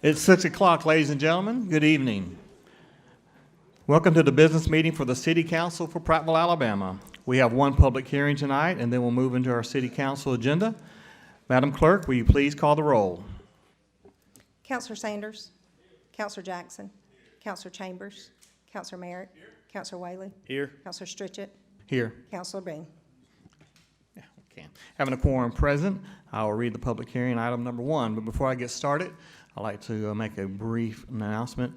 It's 6 o'clock, ladies and gentlemen. Good evening. Welcome to the business meeting for the City Council for Prattville, Alabama. We have one public hearing tonight, and then we'll move into our City Council agenda. Madam Clerk, will you please call the roll? Councilor Sanders. Councilor Jackson. Councilor Chambers. Councilor Merritt. Councilor Whaley. Here. Councilor Stritchett. Here. Councilor Bean. Yeah, okay. Having a quorum present, I will read the public hearing item number 1. But before I get started, I'd like to make a brief announcement.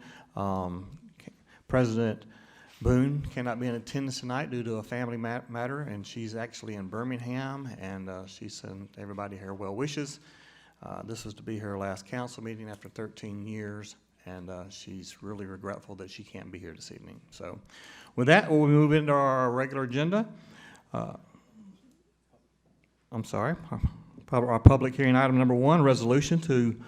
President Boone cannot be in attendance tonight due to a family matter, and she's actually in Birmingham, and she sent everybody her well wishes. This was to be her last council meeting after 13 years, and she's really regretful that she can't be here this evening. So with that, we'll move into our regular agenda. Our public hearing item number 1, resolution to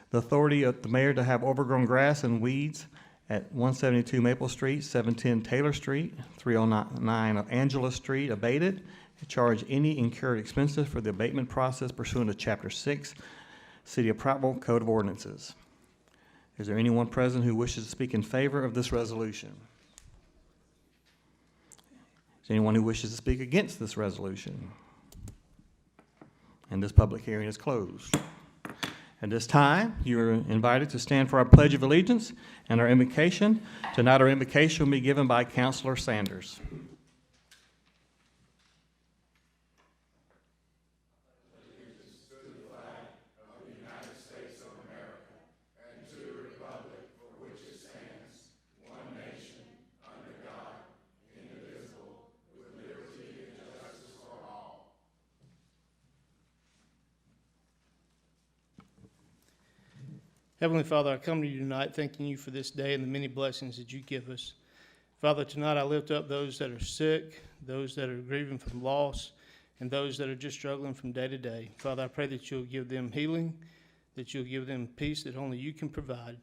the authority of the mayor to have overgrown grass and weeds at 172 Maple Street, 710 Taylor Street, 309 Angela Street abated, and charge any incurred expenses for the abatement process pursuant to Chapter 6, City of Prattville Code of Ordinances. Is there anyone present who wishes to speak in favor of this resolution? Is there anyone who wishes to speak against this resolution? And this public hearing is closed. At this time, you are invited to stand for our Pledge of Allegiance and our invocation. Tonight, our invocation will be given by Councilor Sanders. Heavenly Father, I come to you tonight thanking you for this day and the many blessings that you give us. Father, tonight I lift up those that are sick, those that are grieving from loss, and those that are just struggling from day to day. Father, I pray that you'll give them healing, that you'll give them peace that only you can provide.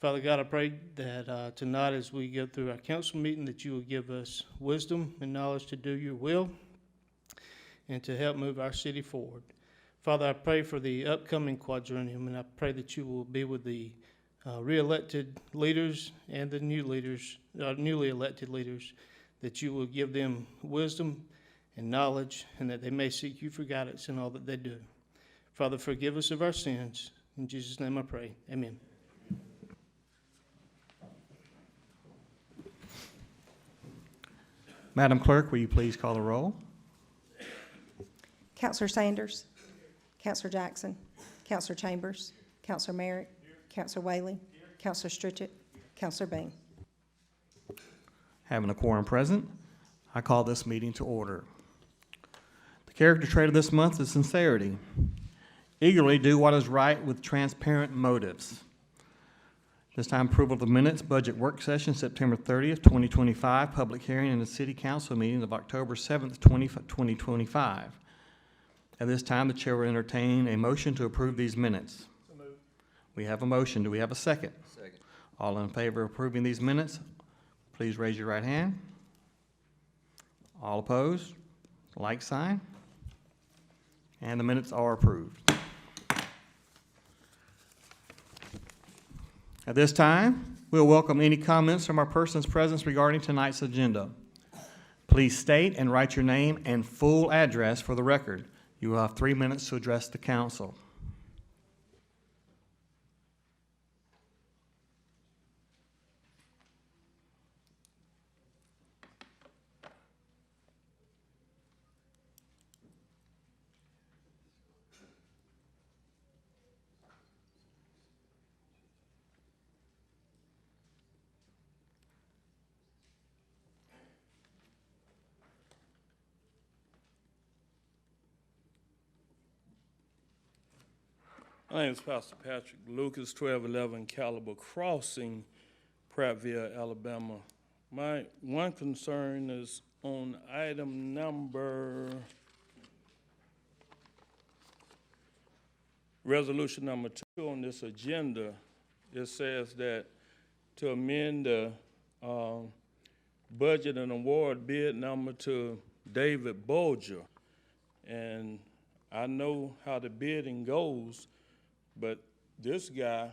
Father God, I pray that tonight as we go through our council meeting, that you will give us wisdom and knowledge to do your will and to help move our city forward. Father, I pray for the upcoming quadrennium, and I pray that you will be with the re-elected leaders and the newly elected leaders, that you will give them wisdom and knowledge, and that they may seek you for guidance in all that they do. Father, forgive us of our sins. In Jesus' name I pray. Amen. Madam Clerk, will you please call the roll? Councilor Sanders. Councilor Jackson. Councilor Chambers. Councilor Merritt. Councilor Whaley. Councilor Stritchett. Councilor Bean. Having a quorum present, I call this meeting to order. The character trait of this month is sincerity. Eagerly do what is right with transparent motives. This time, approval of the minutes, budget work session, September 30th, 2025, public hearing in the City Council meeting of October 7th, 2025. At this time, the chair will entertain a motion to approve these minutes. So moved. We have a motion. Do we have a second? Second. All in favor of approving these minutes, please raise your right hand. All opposed? Like sign. And the minutes are approved. At this time, we'll welcome any comments from our persons present regarding tonight's agenda. Please state and write your name and full address for the record. You will have 3 minutes to address the council. My name is Pastor Patrick Lucas, 1211 Caliber Crossing, Prattville, Alabama. My one concern is on item number, resolution number 2 on this agenda. It says that to amend the budget and award bid number to David Bolger. And I know how the bidding goes, but this guy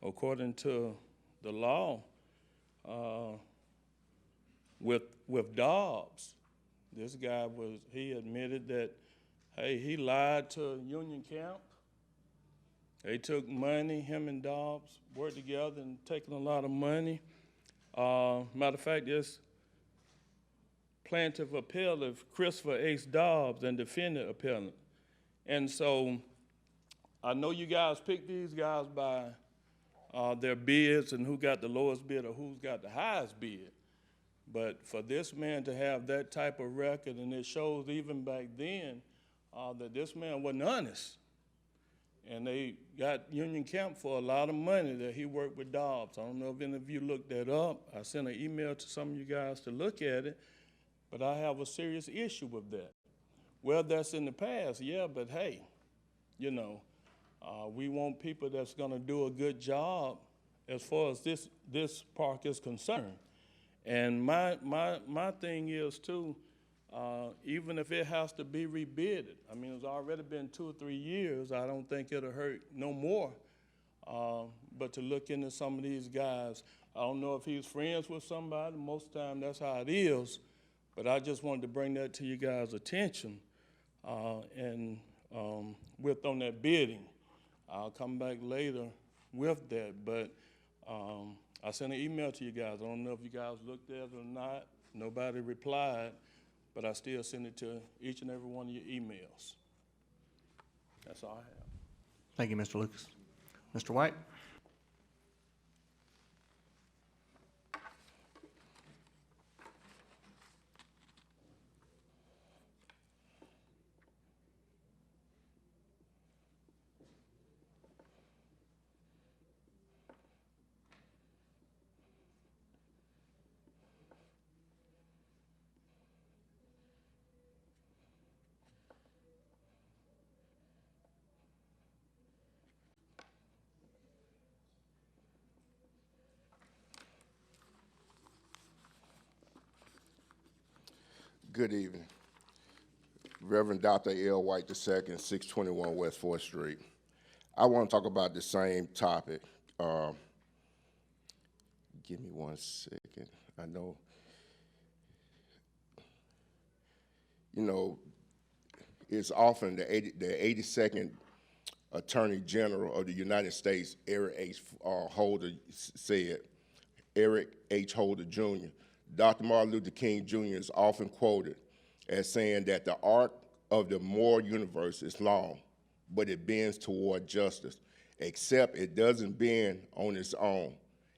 according to the law, with Dobbs, this guy he admitted that, hey, he lied to Union Camp. They took money, him and Dobbs worked together and taking a lot of money. Matter of fact, this plaintiff appellate, Christopher H. Dobbs, and defendant appellant. And so I know you guys pick these guys by their bids and who got the lowest bid or who's got the highest bid. But for this man to have that type of record, and it shows even back then that this man wasn't honest. And they got Union Camp for a lot of money that he worked with Dobbs. I don't know if any of you looked that up. I sent an email to some of you guys to look at it, but I have a serious issue with that. Well, that's in the past, yeah, but hey, you know, we want people that's gonna do a good job as far as this park is concerned. And my thing is too, even if it has to be rebidded, I mean, it's already been 2 or 3 years, I don't think it'll hurt no more. But to look into some of these guys, I don't know if he's friends with somebody, most of the time that's how it is, but I just wanted to bring that to you guys' attention. And with on that bidding, I'll come back later with that, but I sent an email to you guys. I don't know if you guys looked at it or not. Nobody replied, but I still send it to each and every one of your emails. That's all I have. Thank you, Mr. Lucas. Mr. White? Good evening. Reverend Dr. L. White II, 621 West 4th Street. I want to talk about the same topic. Give me 1 second. I know, you know, it's often the 82nd Attorney General of the United States, Eric H. Holder, said, Eric H. Holder Jr., Dr. Martin Luther King Jr. is often quoted as saying that the arc of the moral universe is long, but it bends toward justice, except it doesn't bend on its own.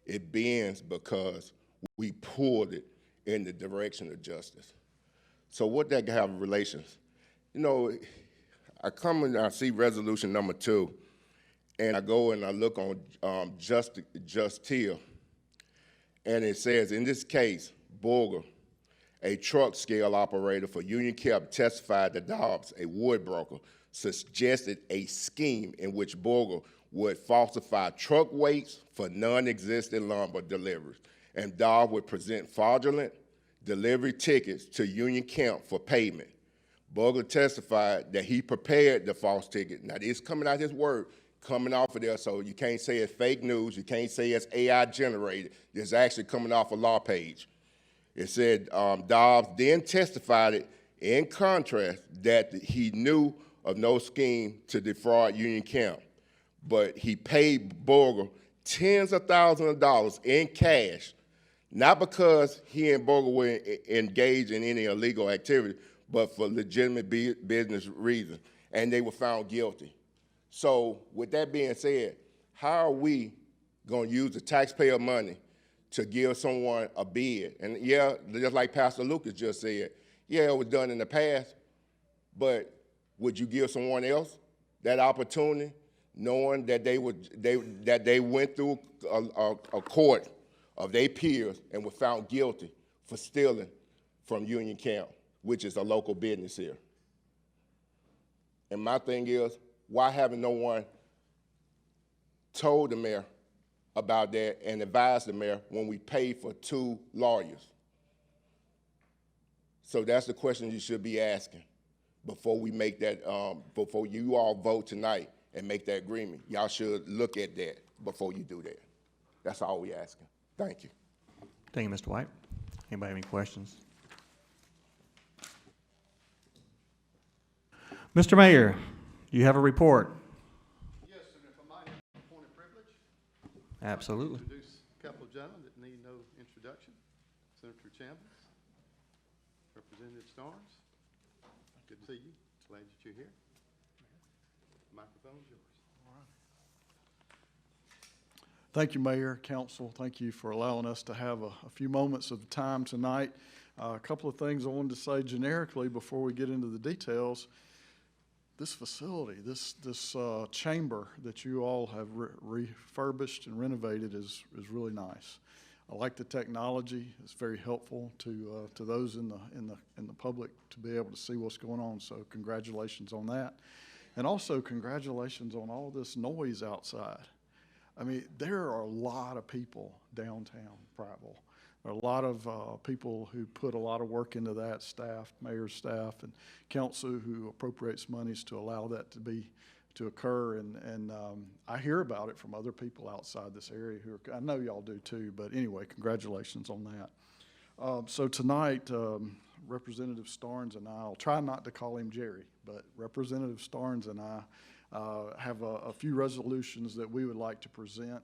It bends because we pulled it in the direction of justice. So what that have relations? You know, I come and I see resolution number 2, and I go and I look on Justia, and it says, in this case, Borger, a truck scale operator for Union Camp, testified that Dobbs, a wood broker, suggested a scheme in which Borger would falsify truck weights for non-existent lumber deliveries, and Dobbs would present fraudulent delivery tickets to Union Camp for payment. Borger testified that he prepared the false ticket. Now, this is coming out his word, coming off of there, so you can't say it's fake news, you can't say it's AI generated. It's actually coming off a law page. It said Dobbs then testified it in contrast that he knew of no scheme to defraud Union Camp, but he paid Borger tens of thousands of dollars in cash, not because he and Borger were engaged in any illegal activity, but for legitimate business reasons, and they were found guilty. So with that being said, how are we going to use the taxpayer money to give someone a bid? And yeah, just like Pastor Lucas just said, yeah, it was done in the past, but would you give someone else that opportunity, knowing that they went through a court of their peers and were found guilty for stealing from Union Camp, which is a local business here? And my thing is, why haven't no one told the mayor about that and advised the mayor when we paid for 2 lawyers? So that's the question you should be asking before we make that, before you all vote tonight and make that agreement. Y'all should look at that before you do that. That's all we asking. Thank you. Thank you, Mr. White. Anybody have any questions? Mr. Mayor, you have a report. Yes, and if I might have a point of privilege, Absolutely. introduce a couple of gentlemen that need no introduction. Senator Chambers, Representative Starnes. Good to see you. Glad that you're here. Microphone is yours. Thank you, Mayor, Council. Thank you for allowing us to have a few moments of time tonight. A couple of things I wanted to say generically before we get into the details. This facility, this chamber that you all have refurbished and renovated is really nice. I like the technology. It's very helpful to those in the public to be able to see what's going on. So congratulations on that, and also congratulations on all this noise outside. I mean, there are a lot of people downtown Prattville. There are a lot of people who put a lot of work into that, staff, mayor's staff, and council who appropriates monies to allow that to occur. And I hear about it from other people outside this area who are, I know y'all do too, but anyway, congratulations on that. So tonight, Representative Starnes and I'll try not to call him Jerry, but Representative Starnes and I have a few resolutions that we would like to present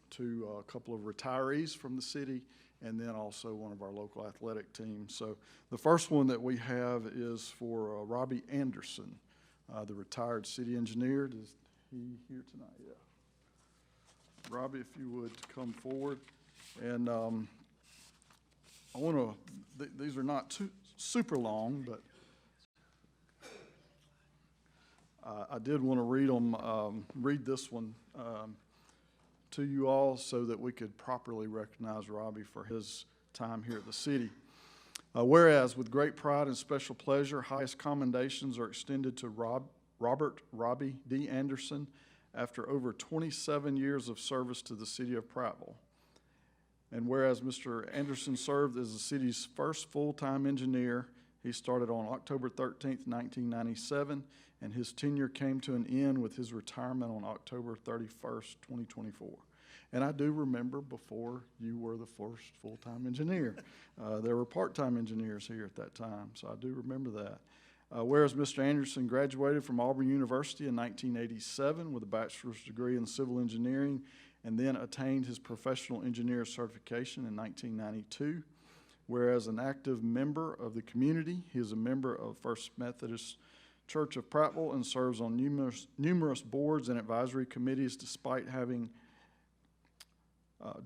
to a couple of retirees from the city, and then also one of our local athletic teams. So the first one that we have is for Robbie Anderson, the retired city engineer. Is he here tonight? Yeah. Robbie, if you would come forward. And I want to, these are not too super long, but I did want to read this one to you all so that we could properly recognize Robbie for his time here at the city. Whereas, with great pride and special pleasure, highest commendations are extended to Robert Robbie D. Anderson after over 27 years of service to the city of Prattville. And whereas Mr. Anderson served as the city's first full-time engineer, he started on October 13th, 1997, and his tenure came to an end with his retirement on October 31st, 2024. And I do remember before you were the first full-time engineer. There were part-time engineers here at that time, so I do remember that. Whereas Mr. Anderson graduated from Auburn University in 1987 with a bachelor's degree in civil engineering and then attained his professional engineer certification in 1992. Whereas an active member of the community, he is a member of First Methodist Church of Prattville and serves on numerous boards and advisory committees. Despite having a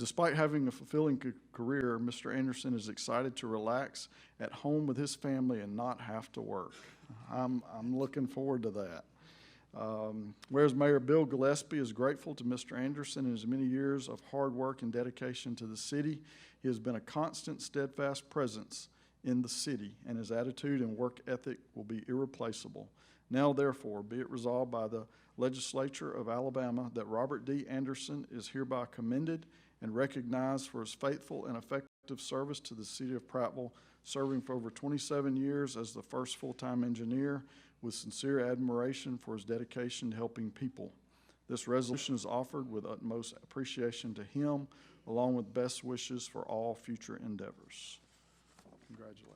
fulfilling career, Mr. Anderson is excited to relax at home with his family and not have to work. I'm looking forward to that. Whereas Mayor Bill Gillespie is grateful to Mr. Anderson and his many years of hard work and dedication to the city. He has been a constant, steadfast presence in the city, and his attitude and work ethic will be irreplaceable. Now, therefore, be it resolved by the legislature of Alabama that Robert D. Anderson is hereby commended and recognized for his faithful and effective service to the city of Prattville, serving for over 27 years as the first full-time engineer, with sincere admiration for his dedication to helping people. This resolution is offered with utmost appreciation to him, along with best wishes for all future endeavors. Congratulations.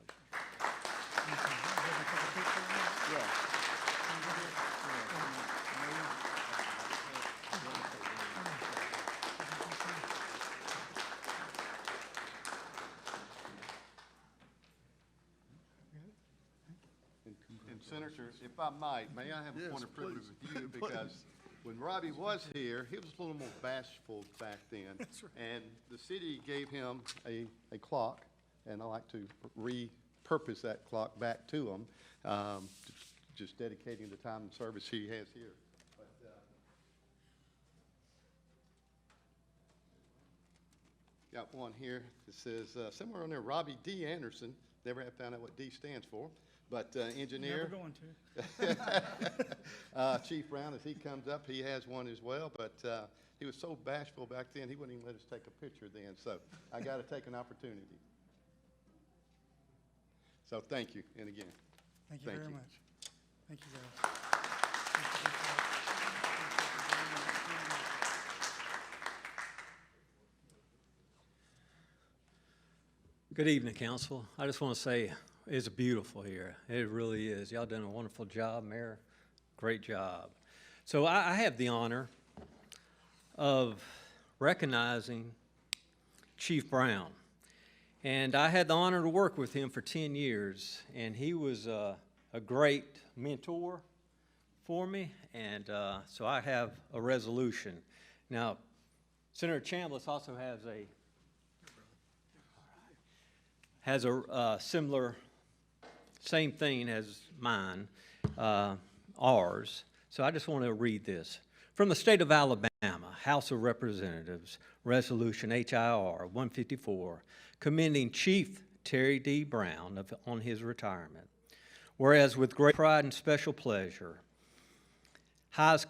And Senator, if I might, may I have a Yes, point of privilege please. with you? Because when Robbie was here, he was a little more bashful back then. That's right. And the city gave him a clock, and I like to repurpose that clock back to him, just dedicating the time and service he has here. But, got one here that says, somewhere on there, Robbie D. Anderson, never have found out what D stands for, but engineer. Never going to. Chief Brown, as he comes up, he has one as well, but he was so bashful back then, he wouldn't even let us take a picture then, so I got to take an opportunity. So thank you, and again. Thank you Thank very you. much. Thank you, guys. Good evening, council. I just want to say it's beautiful here. It really is. Y'all done a wonderful job, Mayor. Great job. So I have the honor of recognizing Chief Brown. And I had the honor to work with him for 10 years. And he was a great mentor for me. And so I have a resolution. Now, Senator Chambliss also has a similar, same thing as mine, ours. So I just want to read this. From the state of Alabama, House of Representatives, Resolution HIR 154, commending Chief Terry D. Brown on his retirement. Whereas with great pride and special pleasure, highest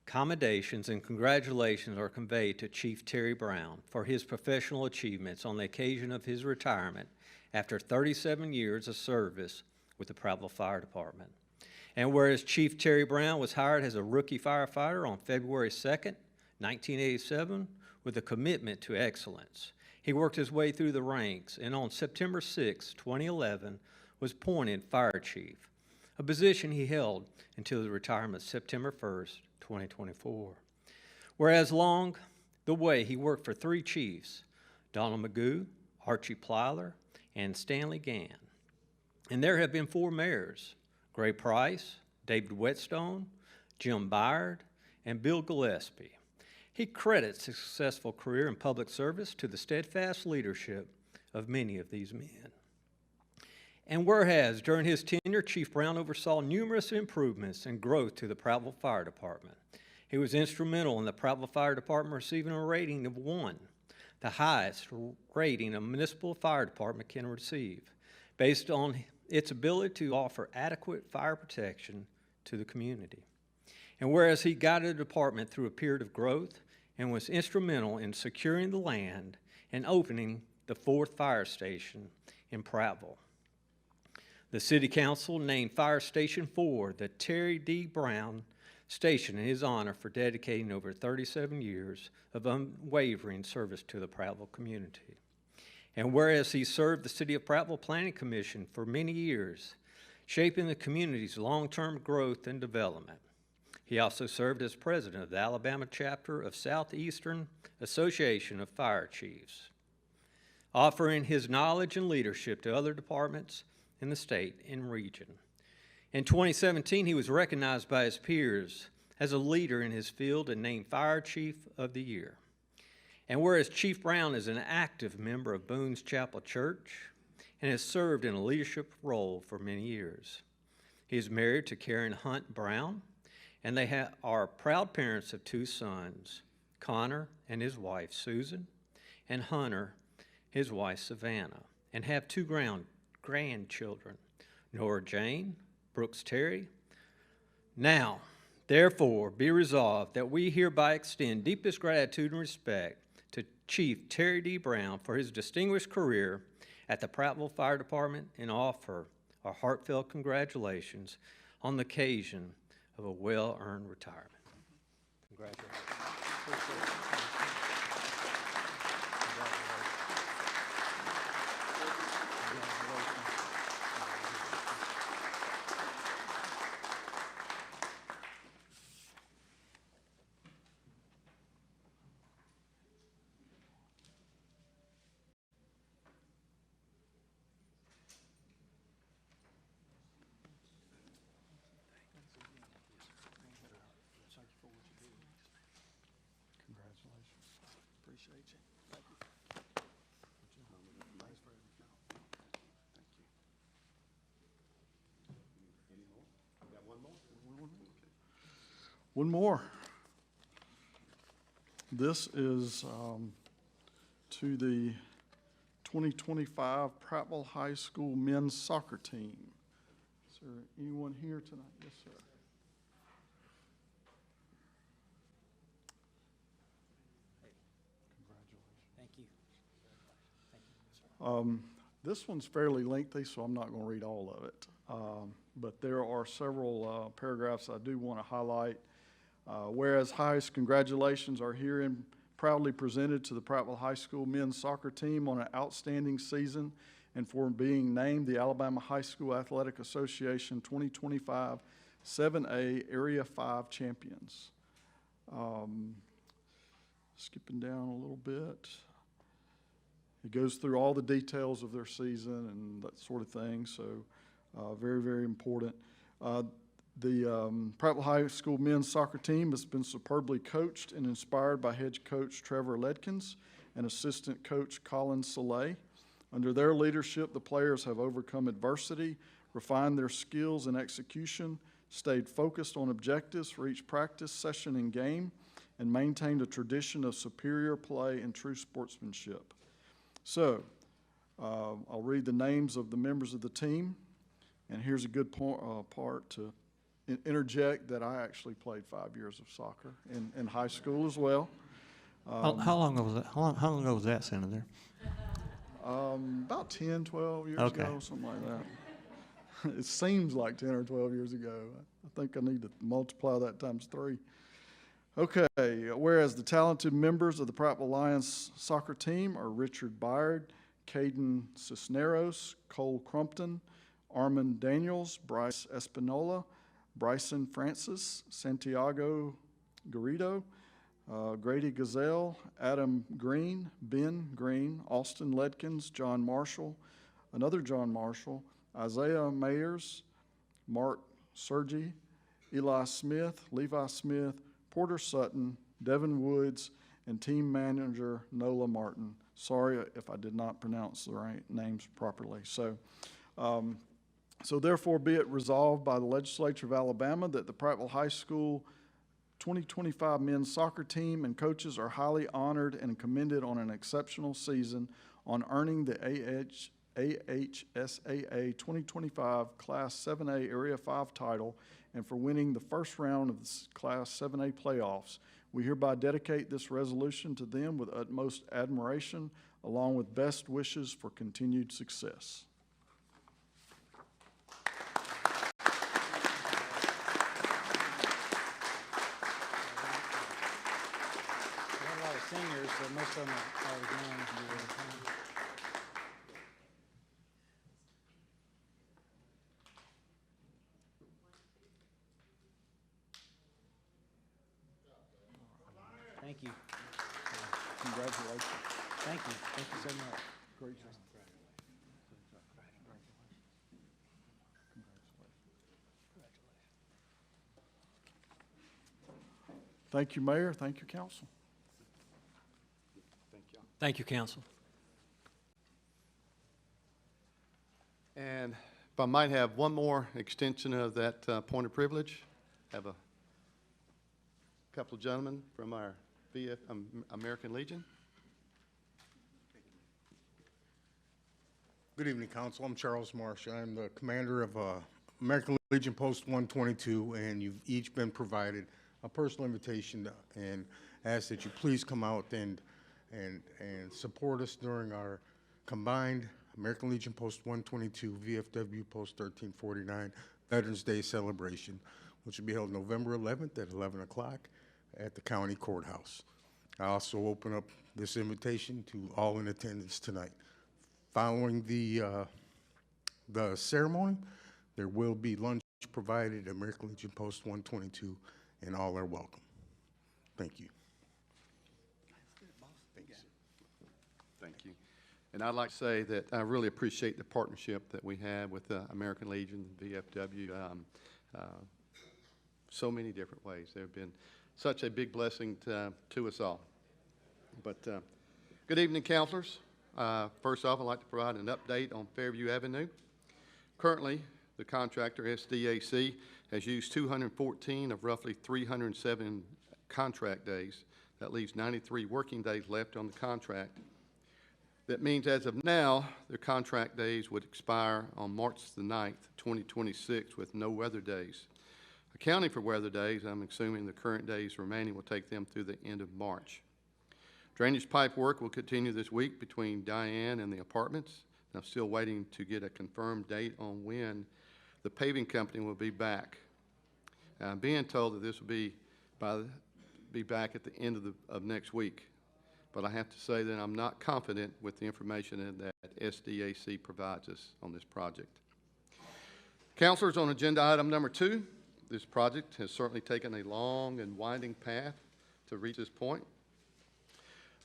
commendations and congratulations are conveyed to Chief Terry Brown for his professional achievements on the occasion of his retirement after 37 years of service with the Prattville Fire Department. And whereas Chief Terry Brown was hired as a rookie firefighter on February 2nd, 1987, with a commitment to excellence, he worked his way through the ranks and on September 6, 2011, was appointed Fire Chief, a position he held until his retirement September 1st, 2024. Whereas along the way, he worked for 3 chiefs, Donald Magoo, Archie Plyler, and Stanley Gann. And there have been 4 mayors, Gray Price, David Whetstone, Jim Byard, and Bill Gillespie. He credits his successful career in public service to the steadfast leadership of many of these men. And whereas during his tenure, Chief Brown oversaw numerous improvements and growth to the Prattville Fire Department. He was instrumental in the Prattville Fire Department receiving a rating of 1, the highest rating a municipal fire department can receive, based on its ability to offer adequate fire protection to the community. And whereas he guided the department through a period of growth and was instrumental in securing the land and opening the 4th fire station in Prattville. The City Council named Fire Station 4 the Terry D. Brown Station in his honor for dedicating over 37 years of unwavering service to the Prattville community. And whereas he served the City of Prattville Planning Commission for many years, shaping the community's long-term growth and development, he also served as president of the Alabama chapter of Southeastern Association of Fire Chiefs, offering his knowledge and leadership to other departments in the state and region. In 2017, he was recognized by his peers as a leader in his field and named Fire Chief of the Year. And whereas Chief Brown is an active member of Boone's Chapel Church and has served in a leadership role for many years. He is married to Karen Hunt Brown, and they are proud parents of 2 sons, Connor and his wife Susan, and Hunter, his wife Savannah, and have 2 grandchildren, Nora Jane, Brooks Terry. Now, therefore, be resolved that we hereby extend deepest gratitude and respect to Chief Terry D. Brown for his distinguished career at the Prattville Fire Department and offer our heartfelt congratulations on the occasion of a well-earned retirement. Congratulations. Appreciate it. One more. This is to the 2025 Prattville High School men's soccer team. Is there anyone here tonight? Yes, sir. Thank you. This one's fairly lengthy, so I'm not going to read all of it. But there are several paragraphs I do want to highlight. Whereas highest congratulations are here in proudly presented to the Prattville High School men's soccer team on an outstanding season and for being named the Alabama High School Athletic Association 2025 7A Area 5 champions. Skipping down a little bit. It goes through all the details of their season and that sort of thing, so very, very important. The Prattville High School men's soccer team has been superbly coached and inspired by head coach Trevor Ledkins and assistant coach Colin Soleil. Under their leadership, the players have overcome adversity, refined their skills and execution, stayed focused on objectives for each practice, session, and game, and maintained a tradition of superior play and true sportsmanship. So, I'll read the names of the members of the team, and here's a good part to interject that I actually played 5 years of soccer in high school as well. How long ago was that? How long ago was that, Senator? About 10, 12 years Okay. ago, something like that. It seems like 10 or 12 years ago. I think I need to multiply that times 3. Okay, whereas the talented members of the Prattville Lions soccer team are Richard Byard, Caden Cisneros, Cole Crumpton, Armand Daniels, Bryce Espinola, Bryson Francis, Santiago Garrido, Grady Gazelle, Adam Green, Ben Green, Austin Ledkins, John Marshall, another John Marshall, Isaiah Mayers, Mark Sergi, Eli Smith, Levi Smith, Porter Sutton, Devin Woods, and team manager Nola Martin. Sorry if I did not pronounce the right names properly. So therefore be it resolved by the legislature of Alabama that the Prattville High School 2025 men's soccer team and coaches are highly honored and commended on an exceptional season on earning the AHSAA 2025 Class 7A Area 5 title and for winning the first round of the Class 7A playoffs. We hereby dedicate this resolution to them with utmost admiration, along with best wishes for continued success. We have a lot of seniors, so most of them are young. Thank you. Congratulations. Thank you. Thank you so much. Great job. Thank you, Mayor. Thank you, Council. Thank you, council. And if I might have one more extension of that point of privilege, have a couple of gentlemen from our American Legion. Good evening, Council. I'm Charles Marsh. I'm the commander of American Legion Post 122, and you've each been provided a personal invitation and ask that you please come out and support us during our combined American Legion Post 122, VFW Post 1349 Veterans Day celebration, which will be held November 11th at 11 o'clock at the county courthouse. I also open up this invitation to all in attendance tonight. Following the ceremony, there will be lunch provided at American Legion Post 122, and all are welcome. Thank you. Thank you. And I'd like to say that I really appreciate the partnership that we have with American Legion, VFW, so many different ways. They've been such a big blessing to us all. But good evening, counselors. First off, I'd like to provide an update on Fairview Avenue. Currently, the contractor, SDAC, has used 214 of roughly 307 contract days. That leaves 93 working days left on the contract. That means as of now, their contract days would expire on March the 9th, 2026, with no weather days. Accounting for weather days, I'm assuming the current days remaining will take them through the end of March. Drainage pipe work will continue this week between Diane and the apartments. I'm still waiting to get a confirmed date on when the paving company will be back. I'm being told that this will be back at the end of next week. but I have to say that I'm not confident with the information that SDAC provides us on this project. Councilors, on agenda item number 2, this project has certainly taken a long and winding path to reach this point,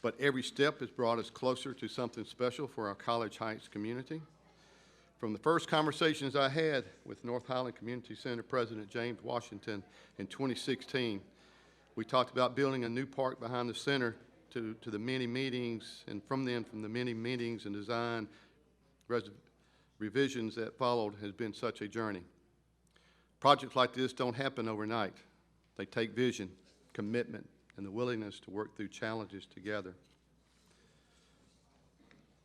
but every step has brought us closer to something special for our College Heights community. From the first conversations I had with North Highland Community Center President James Washington in 2016, we talked about building a new park behind the center to the many meetings, and from the many meetings and design revisions that followed has been such a journey. Projects like this don't happen overnight. They take vision, commitment, and the willingness to work through challenges together.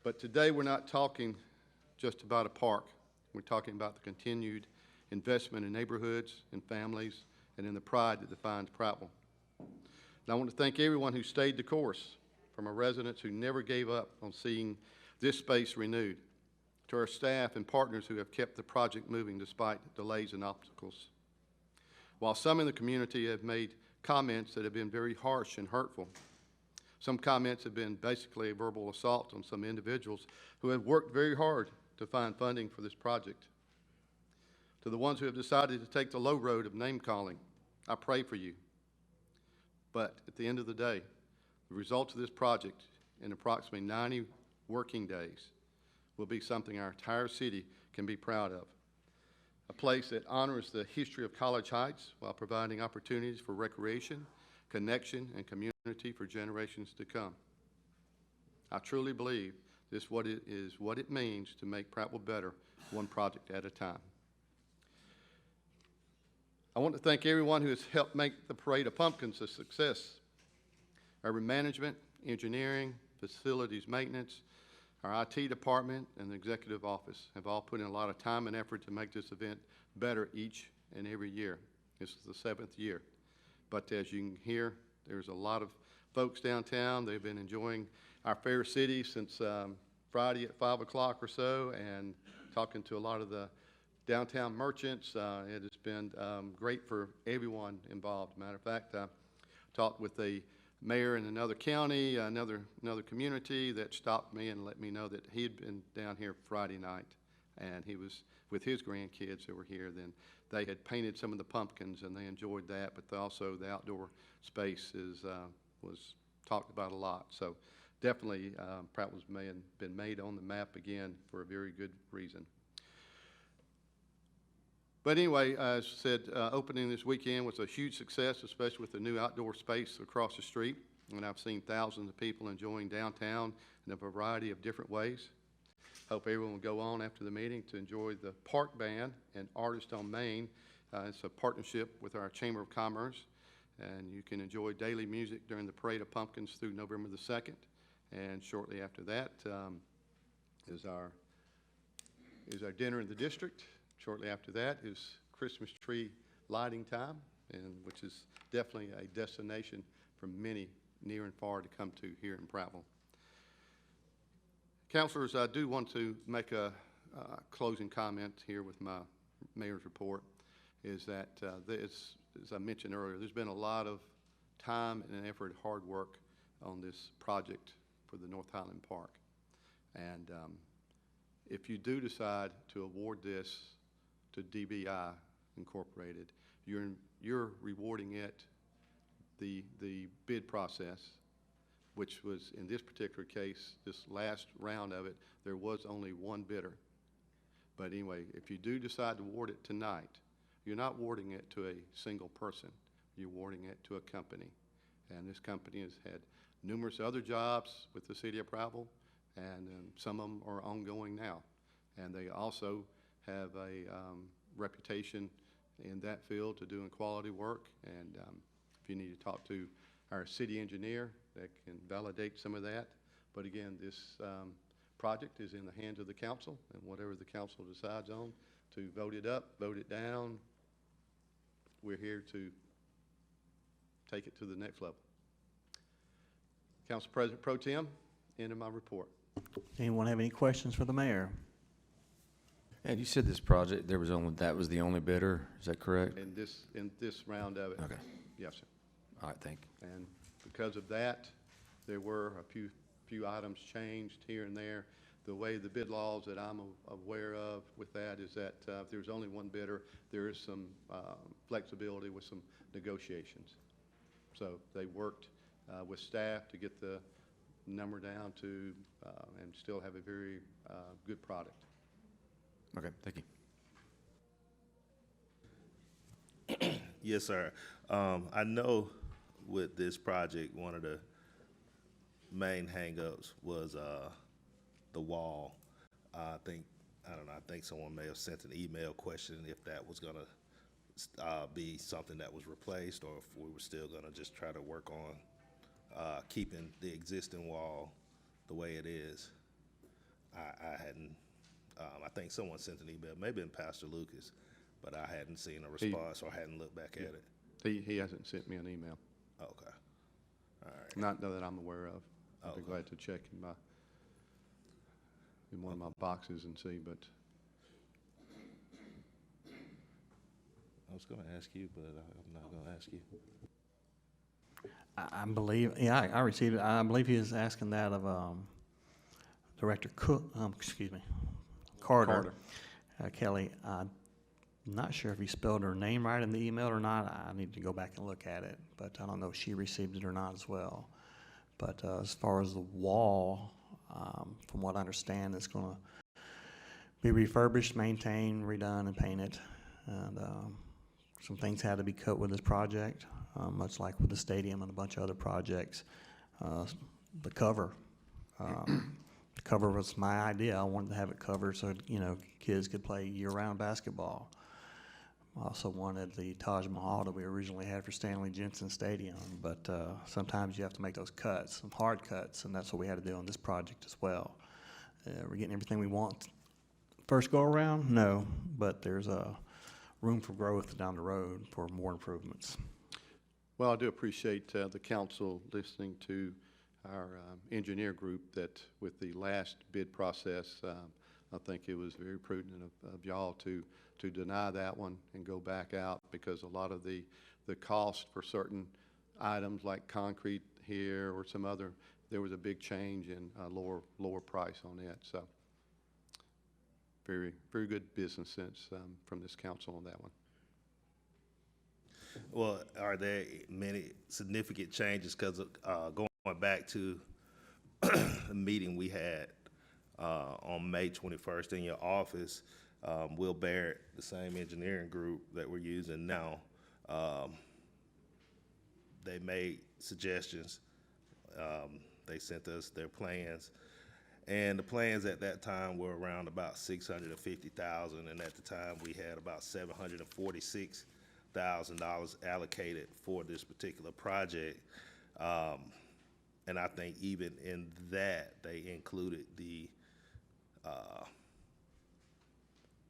But today we're not talking just about a park. We're talking about the continued investment in neighborhoods and families and in the pride that defines Prattville. And I want to thank everyone who stayed the course, from our residents who never gave up on seeing this space renewed, to our staff and partners who have kept the project moving despite delays and obstacles. While some in the community have made comments that have been very harsh and hurtful, some comments have been basically a verbal assault on some individuals who have worked very hard to find funding for this project. To the ones who have decided to take the low road of name-calling, I pray for you. But at the end of the day, the results of this project in approximately 90 working days will be something our entire city can be proud of. A place that honors the history of College Heights while providing opportunities for recreation, connection, and community for generations to come. I truly believe this is what it means to make Prattville better, one project at a time. I want to thank everyone who has helped make the Parade of Pumpkins a success. Urban management, engineering, facilities maintenance, our IT department, and the executive office have all put in a lot of time and effort to make this event better each and every year. This is the 7th year. But as you can hear, there's a lot of folks downtown. They've been enjoying our fair city since Friday at 5 o'clock or so, and talking to a lot of the downtown merchants. It has been great for everyone involved. Matter of fact, I talked with the mayor in another county, another community, that stopped me and let me know that he had been down here Friday night, and he was with his grandkids that were here. Then they had painted some of the pumpkins, and they enjoyed that, but also the outdoor space was talked about a lot. So definitely Prattville's been made on the map again for a very good reason. But anyway, as I said, opening this weekend was a huge success, especially with the new outdoor space across the street. And I've seen thousands of people enjoying downtown in a variety of different ways. Hope everyone will go on after the meeting to enjoy the Park Band and Artist on Main. It's a partnership with our Chamber of Commerce. And you can enjoy daily music during the Parade of Pumpkins through November the 2nd. And shortly after that is our dinner in the district. Shortly after that is Christmas tree lighting time, and which is definitely a destination for many near and far to come to here in Prattville. Councilors, I do want to make a closing comment here with my mayor's report, is that as I mentioned earlier, there's been a lot of time and effort, hard work on this project for the North Highland Park. And if you do decide to award this to DBI Incorporated, you're rewarding it the bid process, which was, in this particular case, this last round of it, there was only one bidder. But anyway, if you do decide to award it tonight, you're not awarding it to a single person. You're awarding it to a company. And this company has had numerous other jobs with the city of Prattville, and some of them are ongoing now. And they also have a reputation in that field to doing quality work. And if you need to talk to our city engineer, that can validate some of that. But again, this project is in the hands of the council, and whatever the council decides on, to vote it up, vote it down, we're here to take it to the next level. Council President Pro Tem, end of my report. Anyone have any questions for the mayor? And you said this project, that was the only bidder, is that correct? In this round of it. Okay. Yes, sir. All right, thank you. And because of that, There were a few items changed here and there. The way the bid laws that I'm aware of with that is that if there's only one bidder, there is some flexibility with some negotiations. So they worked with staff to get the number down to, and still have a very good product. Okay, thank you. Yes, sir. I know with this project, one of the main hangups was the wall. I think someone may have sent an email questioning if that was gonna be something that was replaced, or if we were still gonna just try to work on keeping the existing wall the way it is. I hadn't, I think someone sent an email, maybe in Pastor Lucas, but I hadn't seen a response or hadn't looked back at it. He hasn't sent me an email. Okay. All right. Not that I'm aware of. I'd be Okay. glad to check in one of my boxes and see, but I was gonna ask you, but I'm not gonna ask you. I believe, yeah, I received it. I believe he is asking that of Director Cook, Carter. Kelly, I'm not sure if he spelled her name right in the email or not. I need to go back and look at it, but I don't know if she received it or not as well. But as far as the wall, from what I understand, it's going to be refurbished, maintained, redone, and painted. And some things had to be cut with this project, much like with the stadium and a bunch of other projects. The cover. The cover was my idea. I wanted to have it covered so, you know, kids could play year-round basketball. I also wanted the Taj Mahal that we originally had for Stanley Jensen Stadium, but sometimes you have to make those cuts, some hard cuts, and that's what we had to do on this project as well. We're getting everything we want first go around? No, but there's room for growth down the road for more improvements. well, I do appreciate the council listening to our engineer group that with the last bid process, I think it was very prudent of y'all to deny that one and go back out, because a lot of the cost for certain items like concrete here or some other, there was a big change in lower price on it. So very good business sense from this council on that one. Well, are there many significant changes? Because going back to a meeting we had on May 21st in your office, Will Barrett, the same engineering group that we're using now, they made suggestions. They sent us their plans. And the plans at that time were around about $650,000, and at the time we had about $746,000 allocated for this particular project. And I think even in that, they included the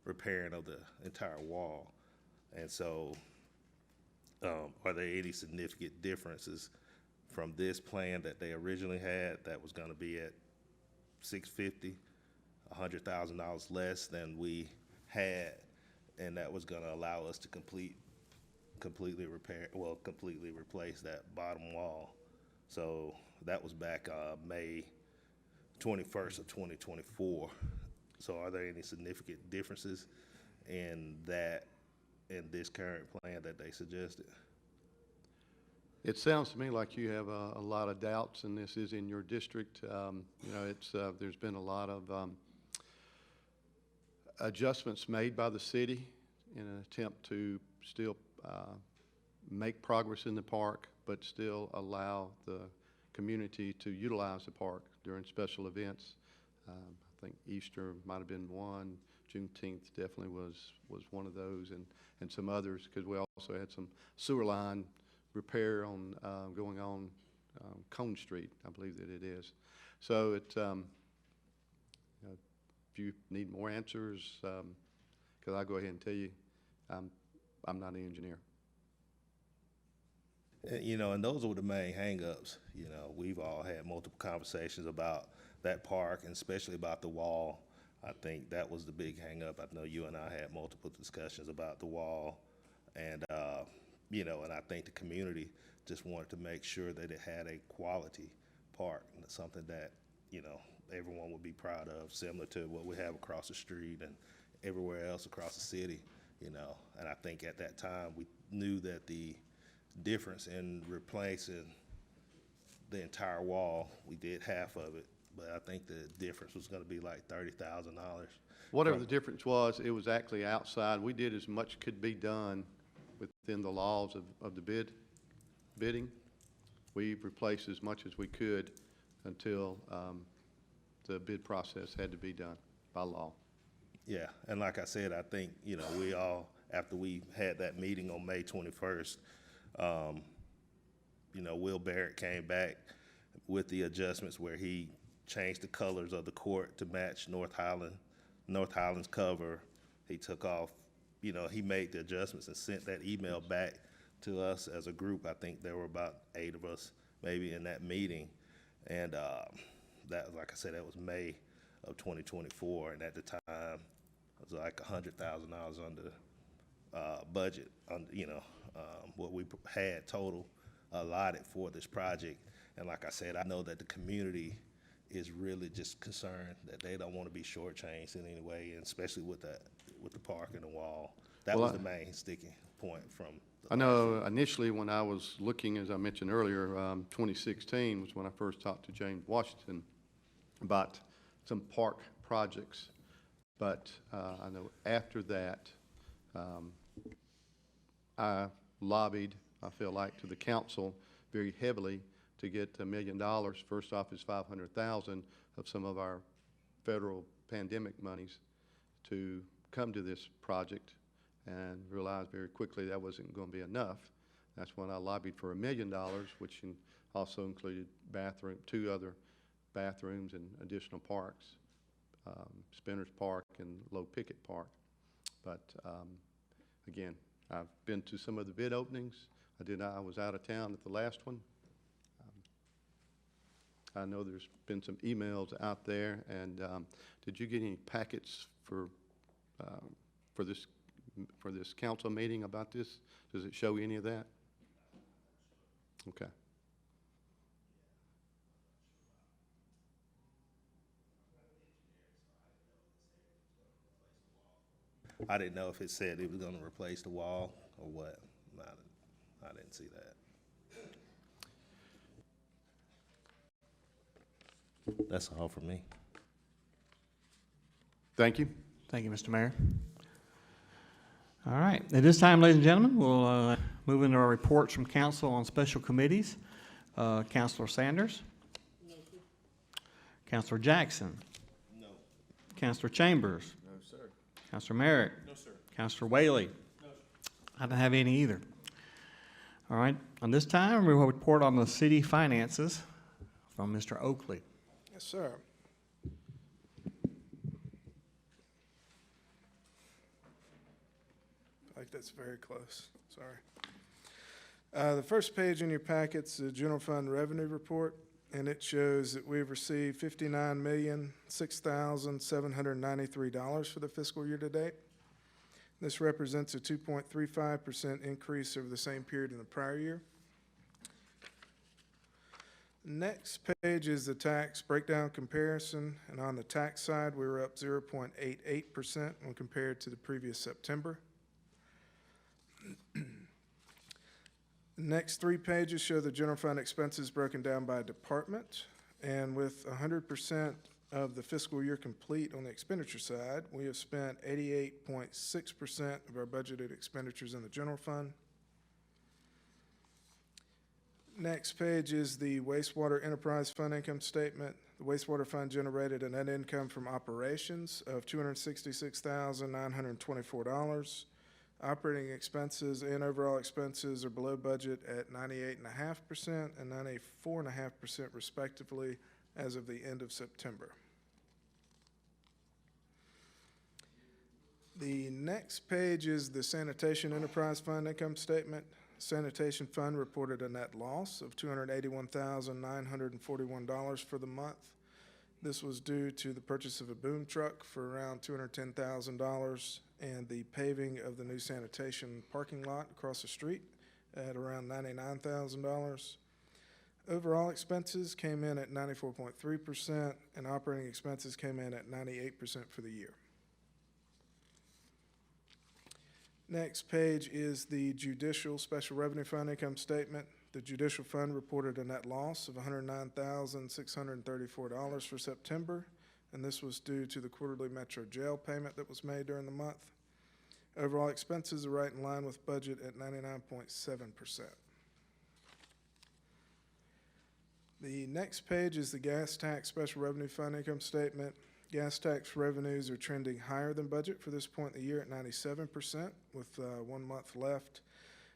repairing of the entire wall. And so, are there any significant differences from this plan that they originally had that was gonna be at $650, $100,000 less than we had, and that was gonna allow us to completely replace that bottom wall? So that was back May 21st of 2024. So are there any significant differences in that, in this current plan that they suggested? It sounds to me like you have a lot of doubts, and this is in your district. You know, it's there's been a lot of adjustments made by the city in an attempt to still make progress in the park, but still allow the community to utilize the park during special events. I think Easter might have been one. Juneteenth definitely was one of those, and some others, because we also had some sewer line repair on going on Cone Street, I believe that it is. So it, you know, if you need more answers, because I'll go ahead and tell you, I'm not an engineer. You know, and those were the main hangups. You know, we've all had multiple conversations about that park, and especially about the wall. I think that was the big hangup. I know you and I had multiple discussions about the wall, and you know, and I think the community just wanted to make sure that it had a quality park, and it's something that, you know, everyone would be proud of, similar to what we have across the street and everywhere else across the city, you know. And I think at that time, we knew that the difference in replacing the entire wall, we did half of it, but I think the difference was gonna be like $30,000. Whatever the difference was, it was actually outside. We did as much could be done within the laws of the bidding. We replaced as much as we could until the bid process had to be done by law. Yeah, and like I said, I think, you know, we all, after we had that meeting on May 21st, you know, Will Barrett came back with the adjustments where he changed the colors of the court to match North Highland's cover. He took off, you know, he made the adjustments and sent that email back to us as a group. I think there were about 8 of us maybe in that meeting. And that, like I said, that was May of 2024. And at the time, it was like $100,000 under budget, you know, what we had total allotted for this project. And like I said, I know that the community is really just concerned that they don't want to be shortchanged in any way, and especially with the park and the wall. That Well, was the main sticking point from. I know initially when I was looking, as I mentioned earlier, 2016 was when I first talked to James Washington about some park projects. But I know after that, I lobbied, I feel like, to the council very heavily to get $1 million. First off is $500,000 of some of our federal pandemic monies to come to this project, and realized very quickly that wasn't going to be enough. That's when I lobbied for $1 million, which also included 2 other bathrooms and additional parks, Spinners Park and Low Pickett Park. But again, I've been to some of the bid openings. I was out of town at the last one. I know there's been some emails out there, and did you get any packets for this council meeting about this? Does it show any of that? Okay. I didn't know if it said it was going to replace the wall or what. I didn't see that. That's all for me. Thank you. Thank you, Mr. Mayor. All right, at this time, ladies and gentlemen, we'll move into our reports from council on special committees. Councilor Sanders? No, sir. Councilor Jackson? No. Councilor Chambers? No, sir. Councilor Merrick? No, sir. Councilor Whaley? No, sir. I don't have any either. All right, on this time, we will report on the city finances from Mr. Oakley. Yes, sir. Like that's very close. Sorry. The first page in your packet's the general fund revenue report, and it shows that we've received $59,006,793 for the fiscal year to date. This represents a 2.35% increase over the same period in the prior year. Next page is the tax breakdown comparison, and on the tax side, we were up 0.88% when compared to the previous September. The next 3 pages show the general fund expenses broken down by department, and with 100% of the fiscal year complete on the expenditure side, we have spent 88.6% of our budgeted expenditures in the general fund. Next page is the wastewater enterprise fund income statement. The wastewater fund generated a net income from operations of $266,924. Operating expenses and overall expenses are below budget at 98.5% and 94.5% respectively as of the end of September. The next page is the sanitation enterprise fund income statement. Sanitation fund reported a net loss of $281,941 for the month. This was due to the purchase of a boom truck for around $210,000 and the paving of the new sanitation parking lot across the street at around $99,000. Overall expenses came in at 94.3%, and operating expenses came in at 98% for the year. Next page is the Judicial Special Revenue Fund income statement. The Judicial Fund reported a net loss of $109,634 for September, and this was due to the quarterly Metro Jail payment that was made during the month. Overall expenses are right in line with budget at 99.7%. The next page is the Gas Tax Special Revenue Fund income statement. Gas tax revenues are trending higher than budget for this point in the year at 97%, with 1 month left.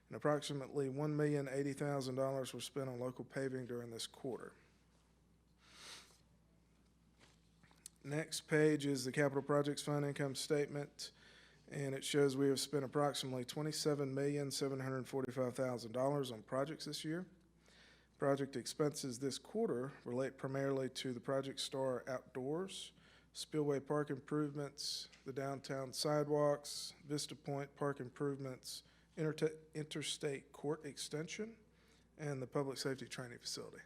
And approximately $1,080,000 were spent on local paving during this quarter. Next page is the Capital Projects Fund income statement, and it shows we have spent approximately $27,745,000 on projects this year. Project expenses this quarter relate primarily to the Project Star Outdoors, Spillway Park improvements, the downtown sidewalks, Vista Point Park improvements, Interstate Court extension, and the Public Safety Training Facility.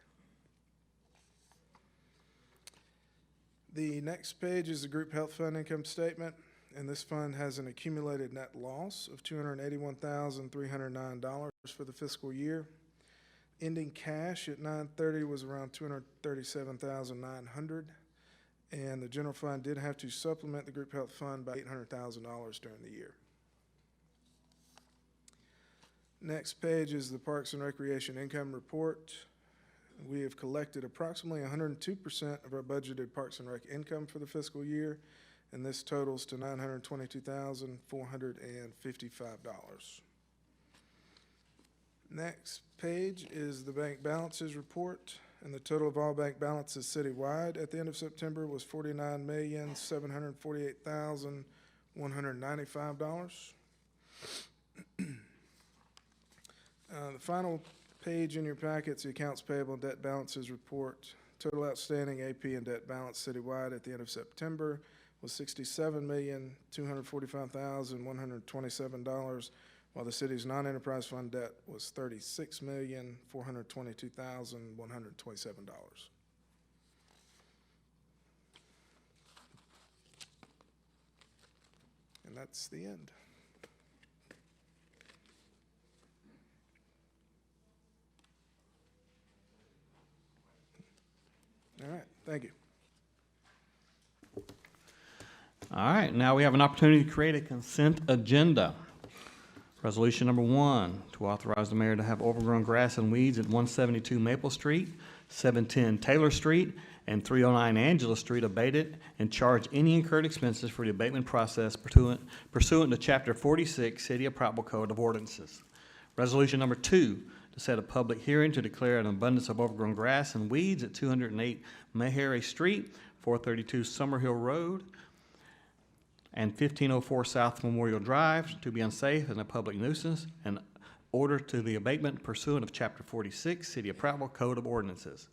The next page is the Group Health Fund income statement, and this fund has an accumulated net loss of $281,309 for the fiscal year. Ending cash at 9/30 was around $237,900, and the general fund did have to supplement the Group Health Fund by $800,000 during the year. Next page is the Parks and Recreation income report. We have collected approximately 102% of our budgeted Parks and Rec income for the fiscal year, and this totals to $922,455. Next page is the bank balances report, and the total of all bank balances citywide at the end of September was $49,748,195. The final page in your packet's the accounts payable and debt balances report. Total outstanding AP and debt balance citywide at the end of September was $67,245,127, while the city's non-enterprise fund debt was $36,422,127. And that's the end. All right, thank you. All right, now we have an opportunity to create a consent agenda. Resolution number 1, to authorize the mayor to have overgrown grass and weeds at 172 Maple Street, 710 Taylor Street, and 309 Angela Street abated and charge any incurred expenses for the abatement process pursuant to Chapter 46, City of Prattville Code of Ordinances. Resolution number 2, to set a public hearing to declare an abundance of overgrown grass and weeds at 208 Meharry Street, 432 Summerhill Road, and 1504 South Memorial Drive to be unsafe and a public nuisance, and order to the abatement pursuant of Chapter 46, City of Prattville Code of Ordinances.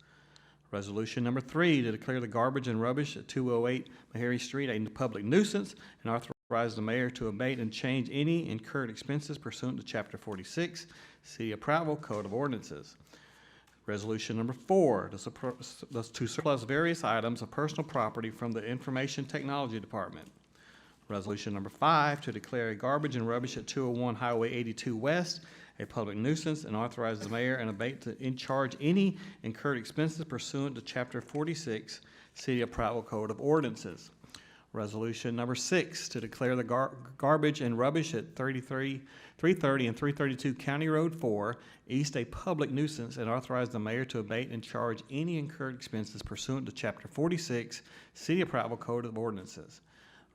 Resolution number 3, to declare the garbage and rubbish at 208 Meharry Street a public nuisance and authorize the mayor to abate and change any incurred expenses pursuant to Chapter 46, City of Prattville Code of Ordinances. Resolution number 4, to surplus various items of personal property from the Information Technology Department. Resolution number 5, to declare a garbage and rubbish at 201 Highway 82 West a public nuisance and authorize the mayor and abate to charge any incurred expenses pursuant to Chapter 46, City of Prattville Code of Ordinances. Resolution number 6, to declare the garbage and rubbish at 330 and 332 County Road 4 East a public nuisance and authorize the mayor to abate and charge any incurred expenses pursuant to Chapter 46, City of Prattville Code of Ordinances.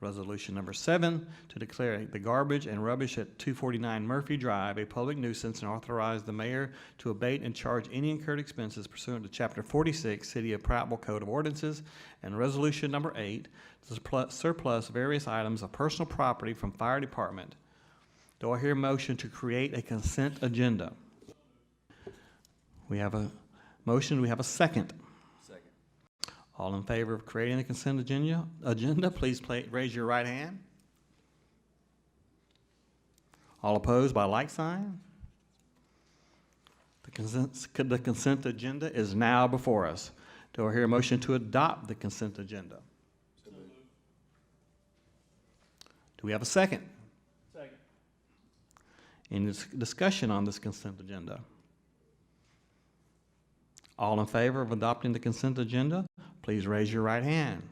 Resolution number 7, to declare the garbage and rubbish at 249 Murphy Drive a public nuisance and authorize the mayor to abate and charge any incurred expenses pursuant to Chapter 46, City of Prattville Code of Ordinances. And resolution number 8, to surplus various items of personal property from fire department. Do I hear a motion to create a consent agenda? We have a motion. We have a second. All in favor of creating the consent agenda, please raise your right hand. All opposed by like sign? The The consent agenda is now before us. Do I hear a motion to adopt the consent agenda? Do we have a second? Second. Any discussion on this consent agenda? All in favor of adopting the consent agenda, please raise your right hand.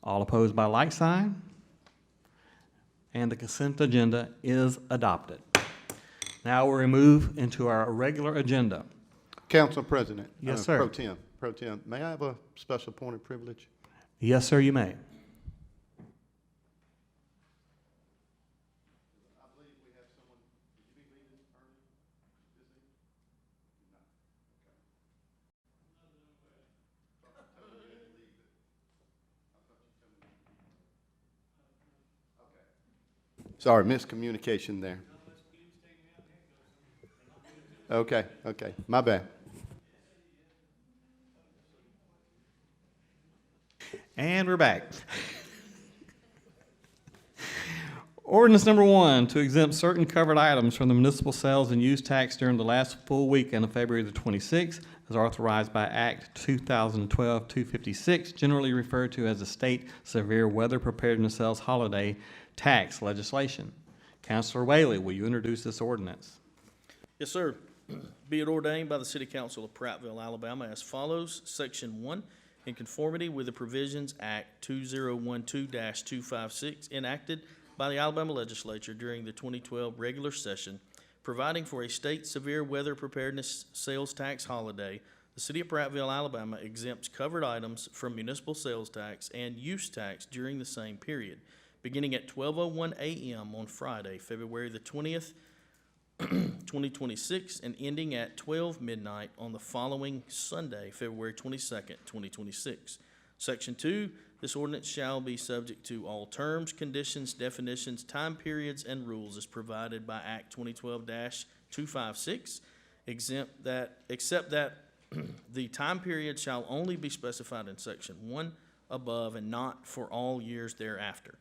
All opposed by like sign? And the consent agenda is adopted. Now we'll move into our regular agenda. Council President. Yes, sir. Pro Tem, may I have a special point of privilege? Yes, sir, you may. Sorry, miscommunication there. Okay, my bad. And we're back. Ordinance number 1, to exempt certain covered items from the municipal sales and use tax during the last full weekend of February the 26th, as authorized by Act 2012-256, generally referred to as the State Severe Weather Preparedness Sales Holiday Tax legislation. Councilor Whaley, will you introduce this ordinance? Yes, sir. Be it ordained by the City Council of Prattville, Alabama as follows. Section 1, in conformity with the Provisions Act 2012-256 enacted by the Alabama Legislature during the 2012 regular session, providing for a state severe weather preparedness sales tax holiday, the City of Prattville, Alabama exempts covered items from municipal sales tax and use tax during the same period, beginning at 12:01 a.m. on Friday, February the 20th, 2026, and ending at 12 midnight on the following Sunday, February 22nd, 2026. Section 2, this ordinance shall be subject to all terms, conditions, definitions, time periods, and rules as provided by Act 2012-256, except that the time period shall only be specified in Section 1 above and not for all years thereafter.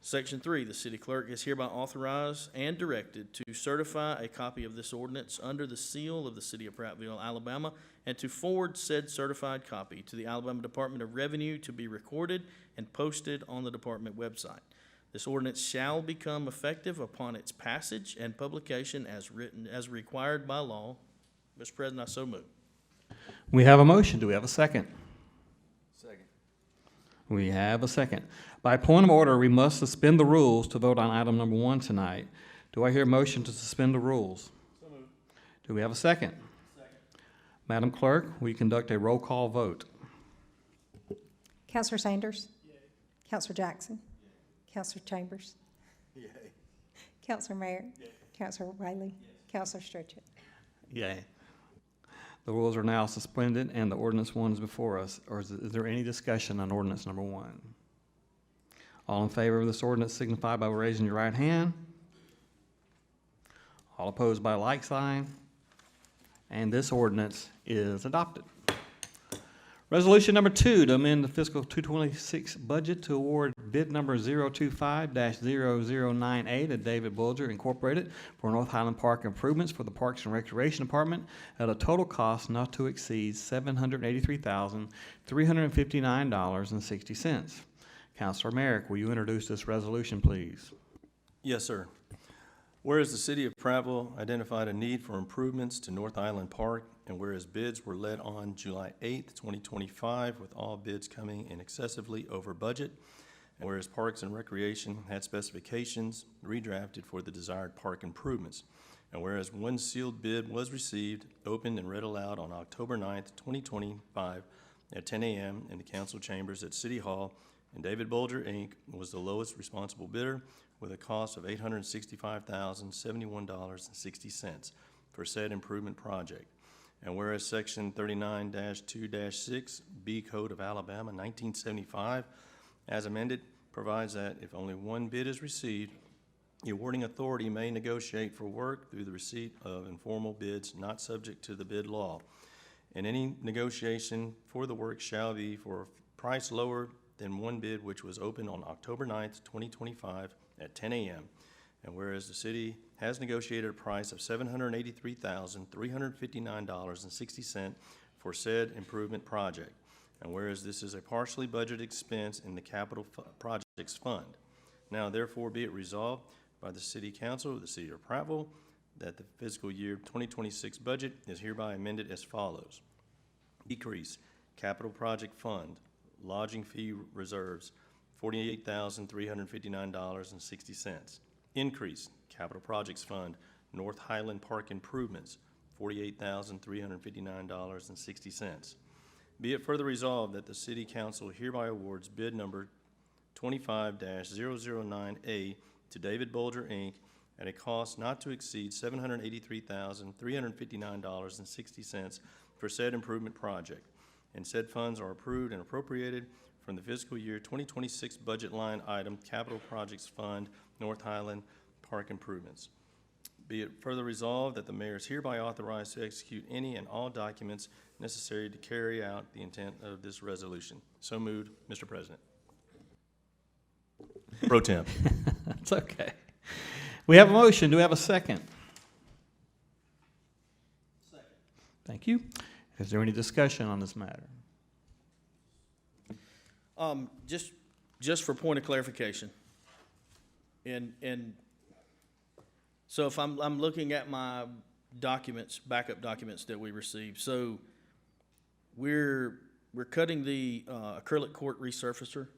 Section 3, the city clerk is hereby authorized and directed to certify a copy of this ordinance under the seal of the City of Prattville, Alabama, and to forward said certified copy to the Alabama Department of Revenue to be recorded and posted on the department website. This ordinance shall become effective upon its passage and publication as required by law. Mr. President, I so move. We have a motion. Do we have a second? Second. We have a second. By point of order, we must suspend the rules to vote on item number 1 tonight. Do I hear a motion to suspend the rules? So moved. Do we have a second? Second. Madam Clerk, will you conduct a roll call vote? Counselor Sanders? Counselor Jackson? Counselor Chambers? Counselor Merritt? Counselor Whaley? Counselor Stritchett? Yay. The rules are now suspended and the ordinance 1 is before us. Or is there any discussion on ordinance number 1? All in favor of this ordinance signify by raising your right hand. All opposed by like sign. And this ordinance is adopted. Resolution number 2, to amend the fiscal 226 budget to award bid number 025-0098 to David Bulger Incorporated for North Highland Park improvements for the Parks and Recreation Department at a total cost not to exceed $783,359.60. Councilor Merrick, will you introduce this resolution, please? Yes, sir. Whereas the City of Prattville identified a need for improvements to North Island Park, and whereas bids were let on July 8th, 2025, with all bids coming in excessively over budget, and whereas Parks and Recreation had specifications redrafted for the desired park improvements, and whereas one sealed bid was received, opened, and read aloud on October 9th, 2025, at 10 a.m. in the council chambers at City Hall, and David Bulger, Inc. was the lowest responsible bidder with a cost of $865,071.60 for said improvement project. And whereas Section 39-2-6 B Code of Alabama 1975, as amended, provides that if only one bid is received, the awarding authority may negotiate for work through the receipt of informal bids not subject to the bid law. And any negotiation for the work shall be for a price lower than one bid which was opened on October 9th, 2025 at 10 a.m. and whereas the city has negotiated a price of $783,359.60 for said improvement project, and whereas this is a partially budgeted expense in the capital projects fund. Now therefore be it resolved by the City Council of the City of Prattville that the fiscal year 2026 budget is hereby amended as follows. Decrease capital project fund, lodging fee reserves, $48,359.60. Increase capital projects fund, North Highland Park improvements, $48,359.60. Be it further resolved that the City Council hereby awards bid number 25-009A to David Bolger, Inc. at a cost not to exceed $783,359.60 for said improvement project, and said funds are approved and appropriated from the fiscal year 2026 budget line item Capital Projects Fund, North Highland Park Improvements. Be it further resolved that the mayor is hereby authorized to execute any and all documents necessary to carry out the intent of this resolution. So moved, Mr. President. Pro temp. It's okay. We have a motion. Do we have a second? Second. Thank you. Is there any discussion on this matter? Just for point of clarification, and so if I'm looking at my documents, backup documents that we received, so we're cutting the acrylic court resurfacer.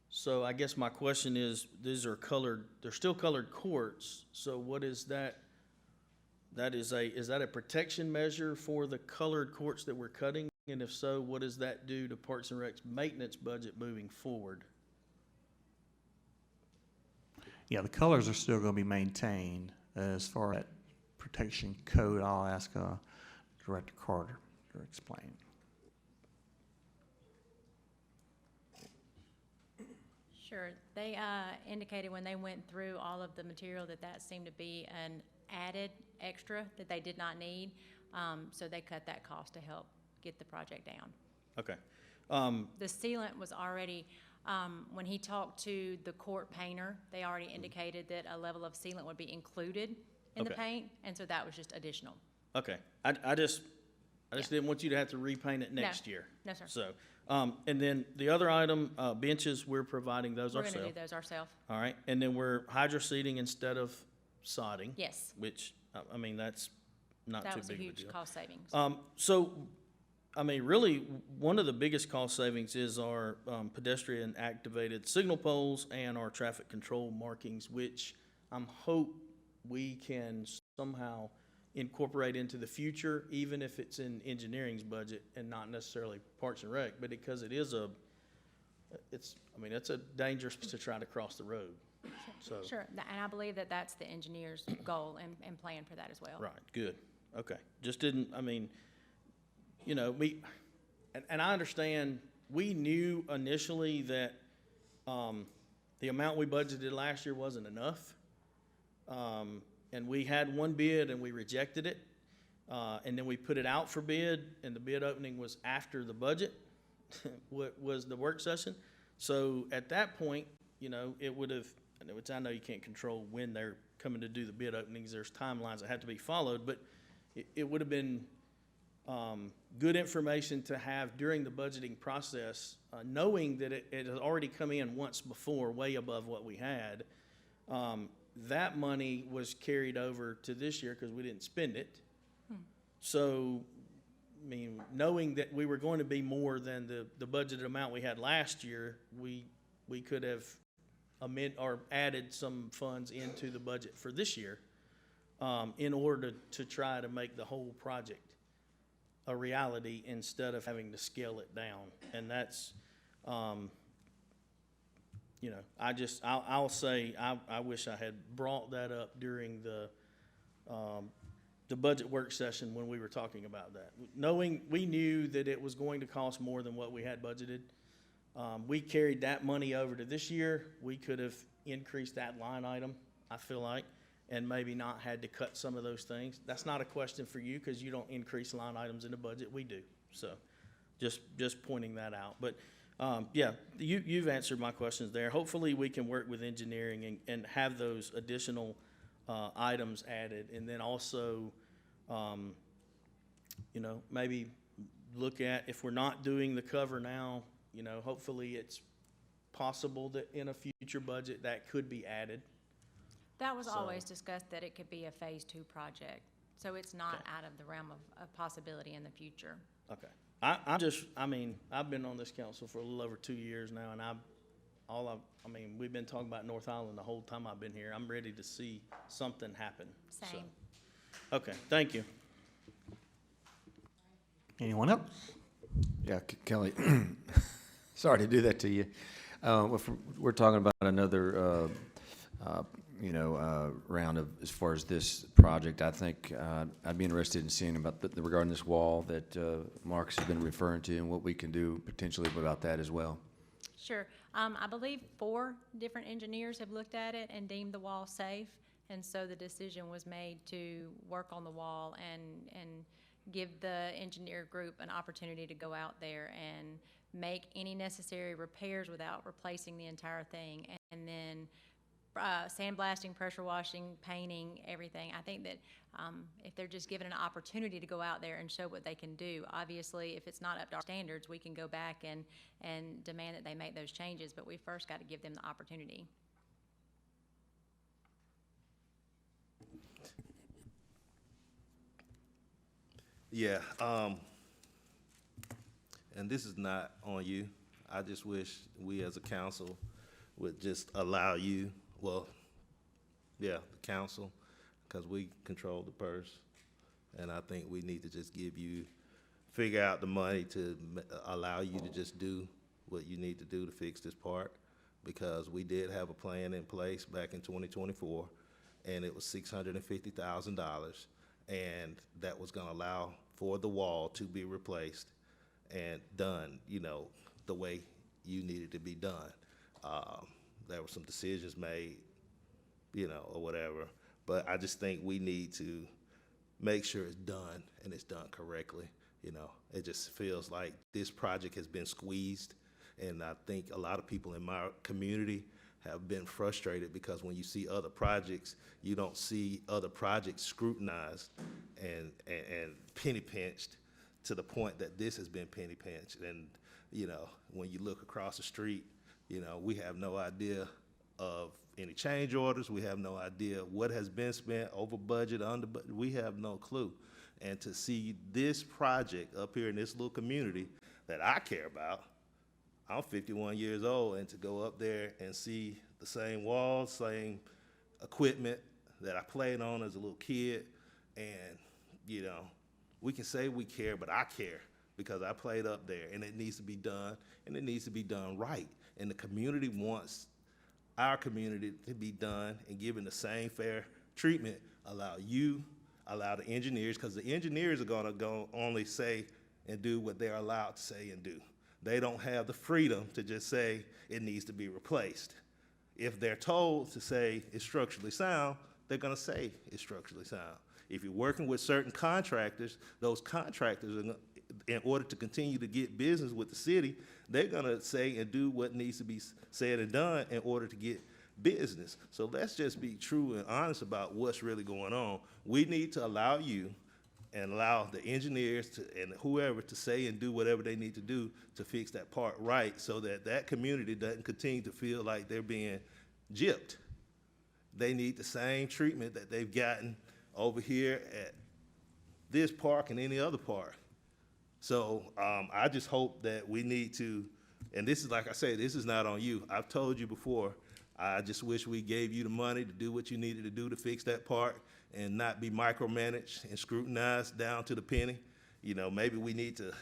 So I guess my question is, these are colored, they're still colored courts, so what is that? Is that a protection measure for the colored courts that we're cutting? And if so, what does that do to Parks and Rec's maintenance budget moving forward? Yeah, the colors are still going to be maintained. As far as that protection code, I'll ask Director Carter to explain. Sure. They indicated when they went through all of the material that seemed to be an added extra that they did not need. So they cut that cost to help get the project down. Okay. The sealant was already, when he talked to the court painter, they already indicated that a level of sealant would be included in the Okay. paint, and so that was just additional. Okay. I just didn't want you to have to repaint it next year. No, sir. So, and then the other item, benches, we're providing those We're ourselves. gonna do those ourselves. All right, and then we're hydro seeding instead of sodding. Yes. Which, I mean, that's not That too was a big of a huge deal. cost savings. So, I mean, really, one of the biggest cost savings is our pedestrian activated signal poles and our traffic control markings, which I'm hope we can somehow incorporate into the future, even if it's in engineering's budget and not necessarily Parks and Rec, but because it is it's a dangerous to try to cross the road. So, Sure, and I believe that that's the engineer's goal and plan for that as well. right, good, okay. Just didn't, I mean, you know, and I understand, we knew initially that the amount we budgeted last year wasn't enough. And we had one bid and we rejected it. And then we put it out for bid, and the bid opening was after the budget, was the work session. So at that point, you know, it would have, which I know you can't control when they're coming to do the bid openings, there's timelines that have to be followed, but it would have been good information to have during the budgeting process, knowing that it has already come in once before, way above what we had. That money was carried over to this year because we didn't spend it. So, I mean, knowing that we were going to be more than the budgeted amount we had last year, we could have added some funds into the budget for this year in order to try to make the whole project a reality instead of having to scale it down. And that's, you know, I'll say, I wish I had brought that up during the budget work session when we were talking about that. Knowing, we knew that it was going to cost more than what we had budgeted. We carried that money over to this year. We could have increased that line item, I feel like, and maybe not had to cut some of those things. That's not a question for you because you don't increase line items in the budget. We do. So just pointing that out. But Yeah, you've answered my questions there. Hopefully, we can work with engineering and have those additional items added. And then also, you know, maybe look at, if we're not doing the cover now, you know, hopefully it's possible that in a future budget that could be added. That was So- always discussed, that it could be a Phase 2 project, so it's not Okay. out of the realm of possibility in the future. Okay. I mean, I've been on this council for a little over 2 years now, and I mean, we've been talking about North Island the whole time I've been here. I'm ready to see something happen. So, Same. okay, thank you. Anyone else? Yeah, Kelly, sorry to do that to you. We're talking about another, round of, as far as this project. I think I'd be interested in seeing about regarding this wall that Marcus has been referring to, and what we can do potentially about that as well. Sure. I believe 4 different engineers have looked at it and deemed the wall safe, and so the decision was made to work on the wall and give the engineer group an opportunity to go out there and make any necessary repairs without replacing the entire thing, and then sandblasting, pressure washing, painting, everything. I think that if they're just given an opportunity to go out there and show what they can do, obviously, if it's not up to our standards, we can go back and demand that they make those changes, but we first got to give them the opportunity. Yeah, and this is not on you. I just wish we as a council would just allow you, the council, because we control the purse. And I think we need to just figure out the money to allow you to just do what you need to do to fix this part. Because we did have a plan in place back in 2024, and it was $650,000. And that was gonna allow for the wall to be replaced and done, the way you needed to be done. There were some decisions made, or whatever, but I just think we need to make sure it's done and it's done correctly. It just feels like this project has been squeezed, and I think a lot of people in my community have been frustrated because when you see other projects, you don't see other projects scrutinized and penny pinched to the point that this has been penny pinched. And, when you look across the street, we have no idea of any change orders. We have no idea what has been spent, over budget, under budget. We have no clue. And to see this project up here in this little community that I care about, I'm 51 years old, and to go up there and see the same walls, same equipment that I played on as a little kid, and, we can say we care, but I care because I played up there, and it needs to be done, and it needs to be done right. And the community wants our community to be done and given the same fair treatment. Allow the engineers, because the engineers are gonna go only say and do what they're allowed to say and do. They don't have the freedom to just say it needs to be replaced. If they're told to say it's structurally sound, they're gonna say it's structurally sound. If you're working with certain contractors, those contractors are, in order to continue to get business with the city, they're gonna say and do what needs to be said and done in order to get business. So let's just be true and honest about what's really going on. We need to allow you and allow the engineers and whoever to say and do whatever they need to do to fix that part right, so that that community doesn't continue to feel like they're being gypped. They need the same treatment that they've gotten over here at this park and any other park. So I just hope that we need to, and this is, like I say, this is not on you. I've told you before, I just wish we gave you the money to do what you needed to do to fix that part and not be micromanaged and scrutinized down to the penny. Maybe we need to,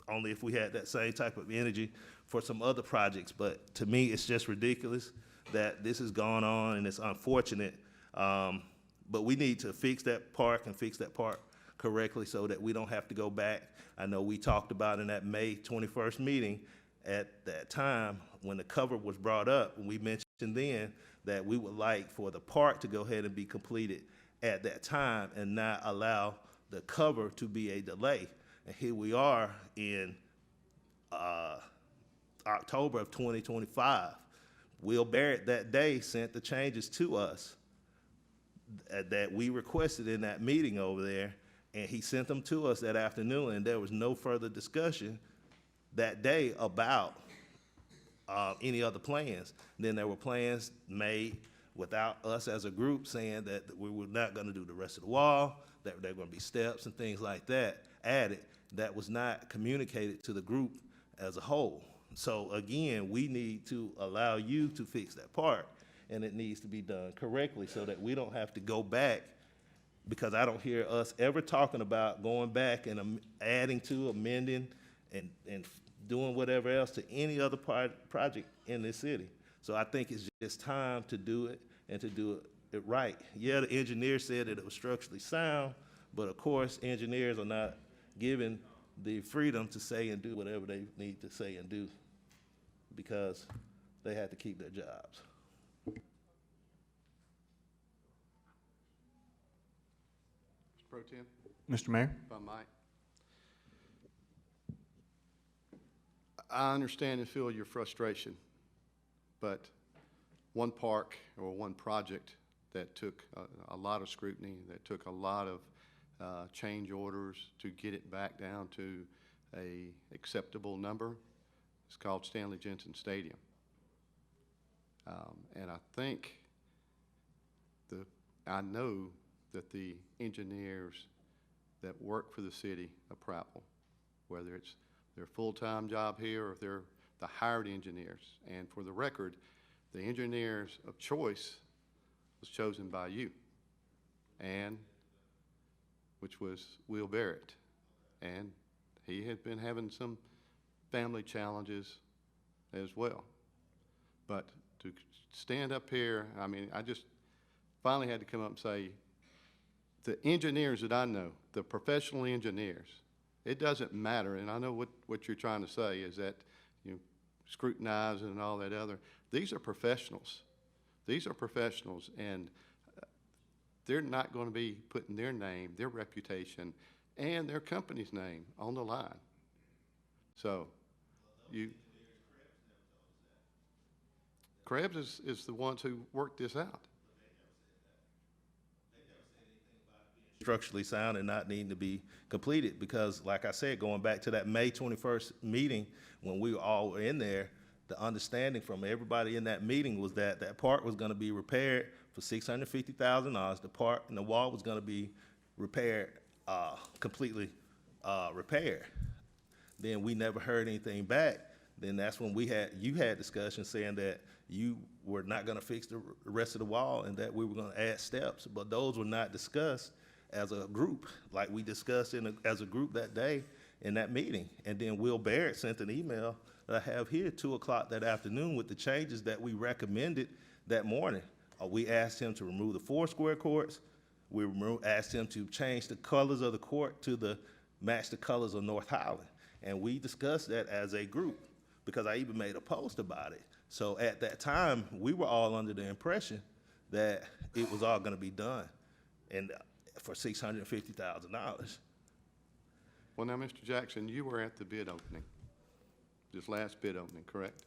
only if we had that same type of energy for some other projects. But to me, it's just ridiculous that this has gone on, and it's unfortunate. But we need to fix that park and fix that park correctly so that we don't have to go back. I know we talked about in that May 21st meeting at that time when the cover was brought up, and we mentioned then that we would like for the park to go ahead and be completed at that time and not allow the cover to be a delay. And here we are in October of 2025. Will Barrett that day sent the changes to us that we requested in that meeting over there, and he sent them to us that afternoon, and there was no further discussion that day about any other plans. Then there were plans made without us as a group saying that we were not gonna do the rest of the wall, that there were gonna be steps and things like that added. That was not communicated to the group as a whole. So again, we need to allow you to fix that part, and it needs to be done correctly so that we don't have to go back, because I don't hear us ever talking about going back and adding to, amending, and doing whatever else to any other project in this city. So I think it's just time to do it and to do it right. Yeah, the engineer said that it was structurally sound, but of course, engineers are not given the freedom to say and do whatever they need to say and do, because they have to keep their jobs. Mr. Pro Tem, Mr. Mayor? if I might. I understand and feel your frustration, but one park or one project that took a lot of scrutiny, that took a lot of change orders to get it back down to a acceptable number, it's called Stanley Jensen Stadium. And I know that the engineers that work for the city of Prattville, whether it's their full-time job here or if they're the hired engineers, and for the record, the engineers of choice was chosen by you, and which was Will Barrett. And he had been having some family challenges as well. But to stand up here, I mean, I just finally had to come up and say, the engineers that I know, the professional engineers, it doesn't matter, and I know what you're trying to say is that, you know, scrutinizing and all that other. These are professionals. These are professionals, and they're not going to be putting their name, their reputation, and their company's name on the line. So, Krebs is the ones who worked this out. Structurally sound and not needing to be completed, because like I said, going back to that May 21st meeting, when we were all in there, the understanding from everybody in that meeting was that that park was gonna be repaired for $650,000. The park and the wall was gonna be repaired, completely repaired. Then we never heard anything back. Then that's when you had discussions saying that you were not gonna fix the rest of the wall and that we were gonna add steps, but those were not discussed as a group, like we discussed as a group that day in that meeting. And then Will Barrett sent an email that I have here, 2 o'clock that afternoon, with the changes that we recommended that morning. We asked him to remove the 4 square courts. We asked him to change the colors of the court to match the colors of North Highland. And we discussed that as a group, because I even made a post about it. So at that time, we were all under the impression that it was all gonna be done, and for $650,000. Well, now, Mr. Jackson, you were at the bid opening, this last bid opening, correct?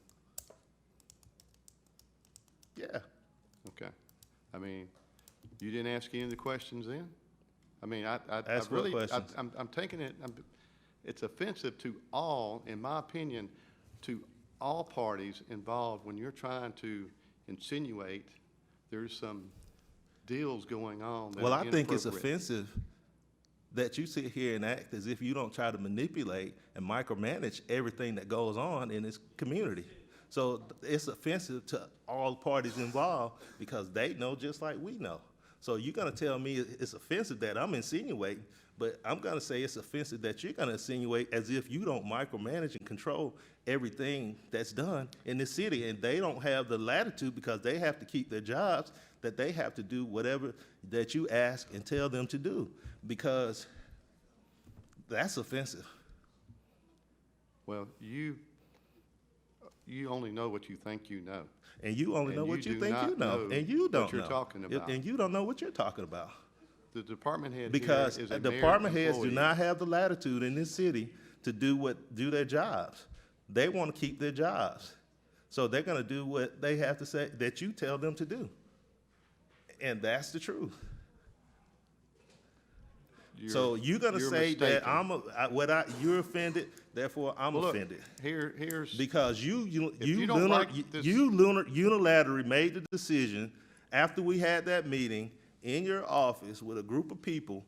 Yeah. Okay. I mean, you didn't ask any of the questions then? I mean, I Ask what really, questions? I'm taking it, it's offensive to all, in my opinion, to all parties involved when you're trying to insinuate there's some deals going on that Well, are I think it's inappropriate. offensive that you sit here and act as if you don't try to manipulate and micromanage everything that goes on in this community. So it's offensive to all parties involved, because they know just like we know. So you're gonna tell me it's offensive that I'm insinuating, but I'm gonna say it's offensive that you're gonna insinuate as if you don't micromanage and control everything that's done in this city. And they don't have the latitude, because they have to keep their jobs, that they have to do whatever that you ask and tell them to do, because that's offensive. Well, you only know what you think you know. And you only And know you what you do think you not know, know and you don't what you're know. talking about. And you don't know what you're talking about. The department head here Because is a mayor department heads do employee. not have the latitude in this city to do their jobs. They want to keep their jobs. So they're going to do what they have to say, that you tell them to do. And that's the truth. So you're going to say that you're offended, therefore I'm Well, look, offended. here's. Because If you don't like this- unilaterally made the decision after we had that meeting in your office with a group of people,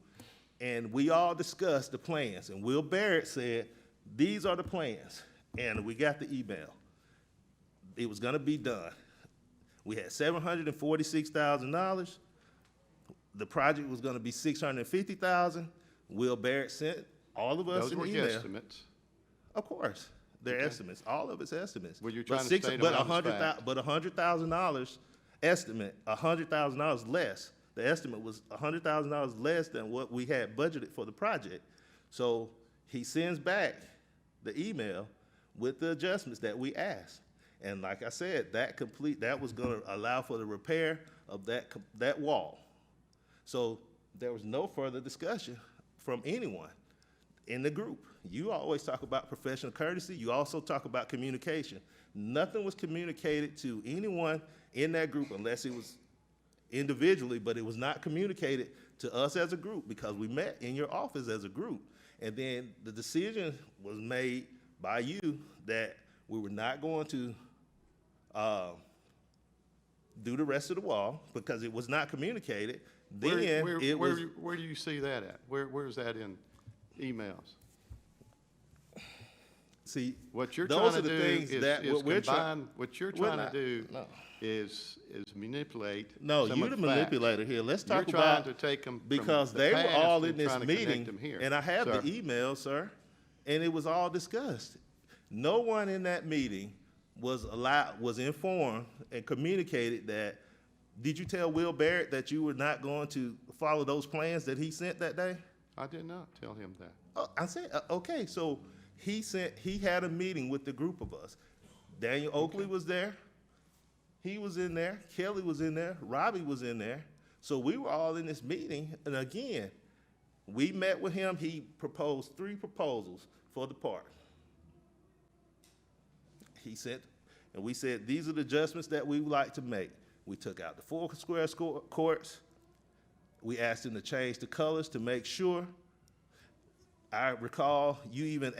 and we all discussed the plans, and Will Barrett said, these are the plans, and we got the email. It was gonna be done. We had $746,000. The project was gonna be $650,000. Will Barrett sent all of us Those an were email. guesstimates. Of course, they're estimates. All of it's estimates. Well, you're But trying to six- state but them out as $100,000 fact. But $100,000 estimate, $100,000 less. The estimate was $100,000 less than what we had budgeted for the project. So he sends back the email with the adjustments that we asked. And like I said, that was gonna allow for the repair of that wall. So there was no further discussion from anyone in the group. You always talk about professional courtesy. You also talk about communication. Nothing was communicated to anyone in that group unless it was individually, but it was not communicated to us as a group because we met in your office as a group. And then the decision was made by you that we were not going to do the rest of the wall because it was not communicated. Then Where do you see that at? Where's that in emails? See, What you're those trying are to the do things is that what we're combine, what you're we're trying not- to do no. is manipulate No, some you're of the facts. manipulator here. Let's talk You're trying about, to take them from because the they were past all and in this trying to connect meeting, them here, and I have sir. the email, sir, and it was all discussed. No one in that meeting was informed and communicated that, did you tell Will Barrett that you were not going to follow those plans that he sent that day? I did not tell him that. I said, okay, so he had a meeting with the group of us. Daniel Oakley was there. He was in there. Kelly was in there. Robbie was in there. So we were all in this meeting. And again, we met with him. He proposed 3 proposals for the park. He said, and we said, these are the adjustments that we would like to make. We took out the 4 square courts. We asked him to change the colors to make sure. I recall you even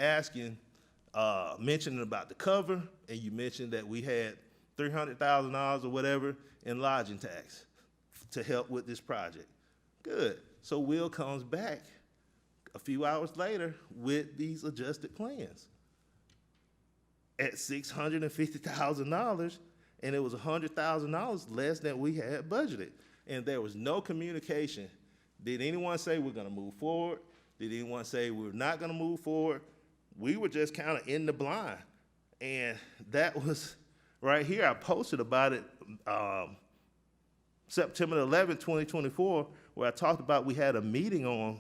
mentioning about the cover, and you mentioned that we had $300,000 or whatever in lodging tax to help with this project. Good. So Will comes back a few hours later with these adjusted plans at $650,000, and it was $100,000 less than we had budgeted. And there was no communication. Did anyone say we're gonna move forward? Did anyone say we're not gonna move forward? We were just kind of in the blind. And that was right here. I posted about it September 11th, 2024, where I talked about we had a meeting on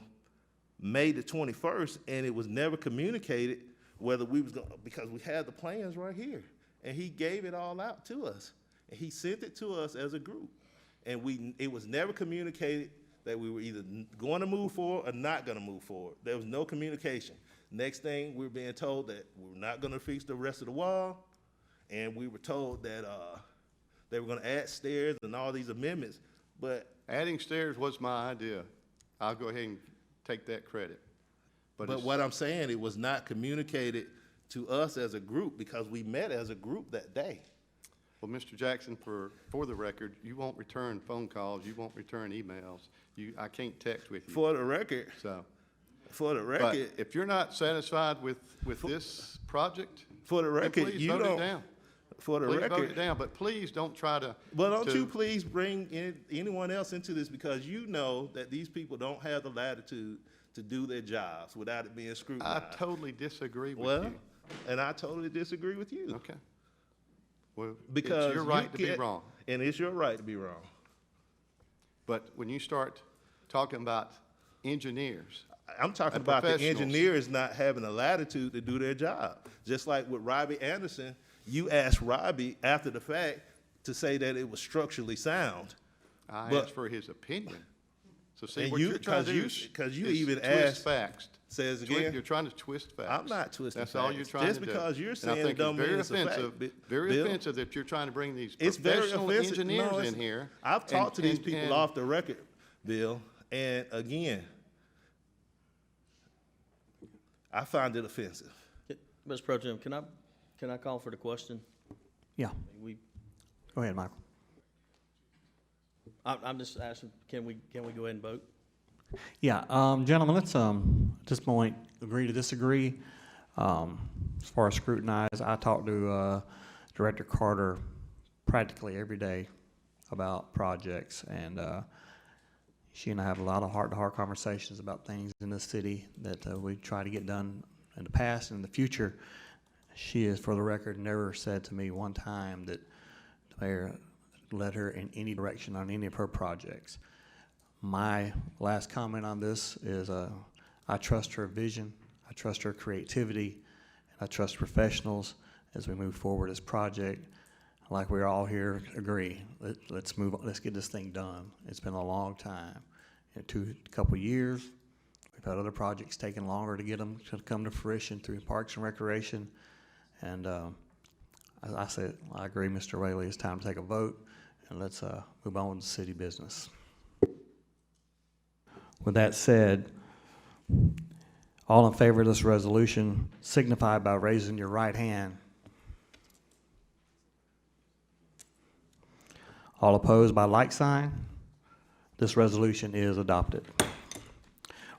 May the 21st, and it was never communicated whether we was going, because we had the plans right here. And he gave it all out to us. And he sent it to us as a group. And it was never communicated that we were either going to move forward or not going to move forward. There was no communication. Next thing, we were being told that we were not going to fix the rest of the wall, and we were told that they were going to add stairs and all these amendments, but Adding stairs was my idea. I'll go ahead and take that credit. but it's- what I'm saying, it was not communicated to us as a group because we met as a group that day. Well, Mr. Jackson, for the record, you won't return phone calls, you won't return emails. I can't text with you, For the record, so. for the But record, if you're not satisfied with this project, for the then record, please you vote it don't, down. for the Please vote it record, down, but please don't try to. well, don't to- you please bring anyone else into this because you know that these people don't have the latitude to do their jobs without it being I scrutinized. totally disagree with Well, you. and I totally disagree with you. Okay. Well, Because it's your you right to be get- wrong. And it's your right to be wrong. But when you start talking about engineers, I'm talking and about the professionals. engineers not having the latitude to do their job. Just like with Robbie Anderson, you asked Robbie after the fact to say that it was structurally sound. I But- asked for his opinion. So see, And what you- you're trying to do because you is even twist asked- facts. Says Twi- again? You're trying to twist facts. I'm not twisting That's all you're facts. trying Just to do. because you're And saying I it think it's don't mean very it's a fact, offensive, Bi- very Bill. offensive that you're trying to bring these It's very professional offensive. No, engineers it's- in here. I've talked to these and- people and- off the record, Bill, and again, I find it offensive. Mr. Pro Tem, can I call for the question? Yeah, We, go ahead, Michael. I'm just asking, can we go ahead and vote? Yeah, gentlemen, let's, at this point, agree to disagree. As far as scrutinize, I talk to, Director Carter practically every day about projects, and, she and I have a lot of heart-to-heart conversations about things in this city that, we try to get done in the past and in the future. She has, for the record, never said to me one time that the mayor led her in any direction on any of her projects. My last comment on this is I trust her vision, I trust her creativity, and I trust professionals as we move forward this project. Like we all here agree, let's move on, let's get this thing done. It's been a long time. In a couple of years, we've had other projects taking longer to get them to come to fruition through Parks and Recreation. And as I said, I agree, Mr. Whaley, it's time to take a vote, and let's move on with the city business. With that said, all in favor of this resolution signify by raising your right hand. All opposed by like sign. This resolution is adopted.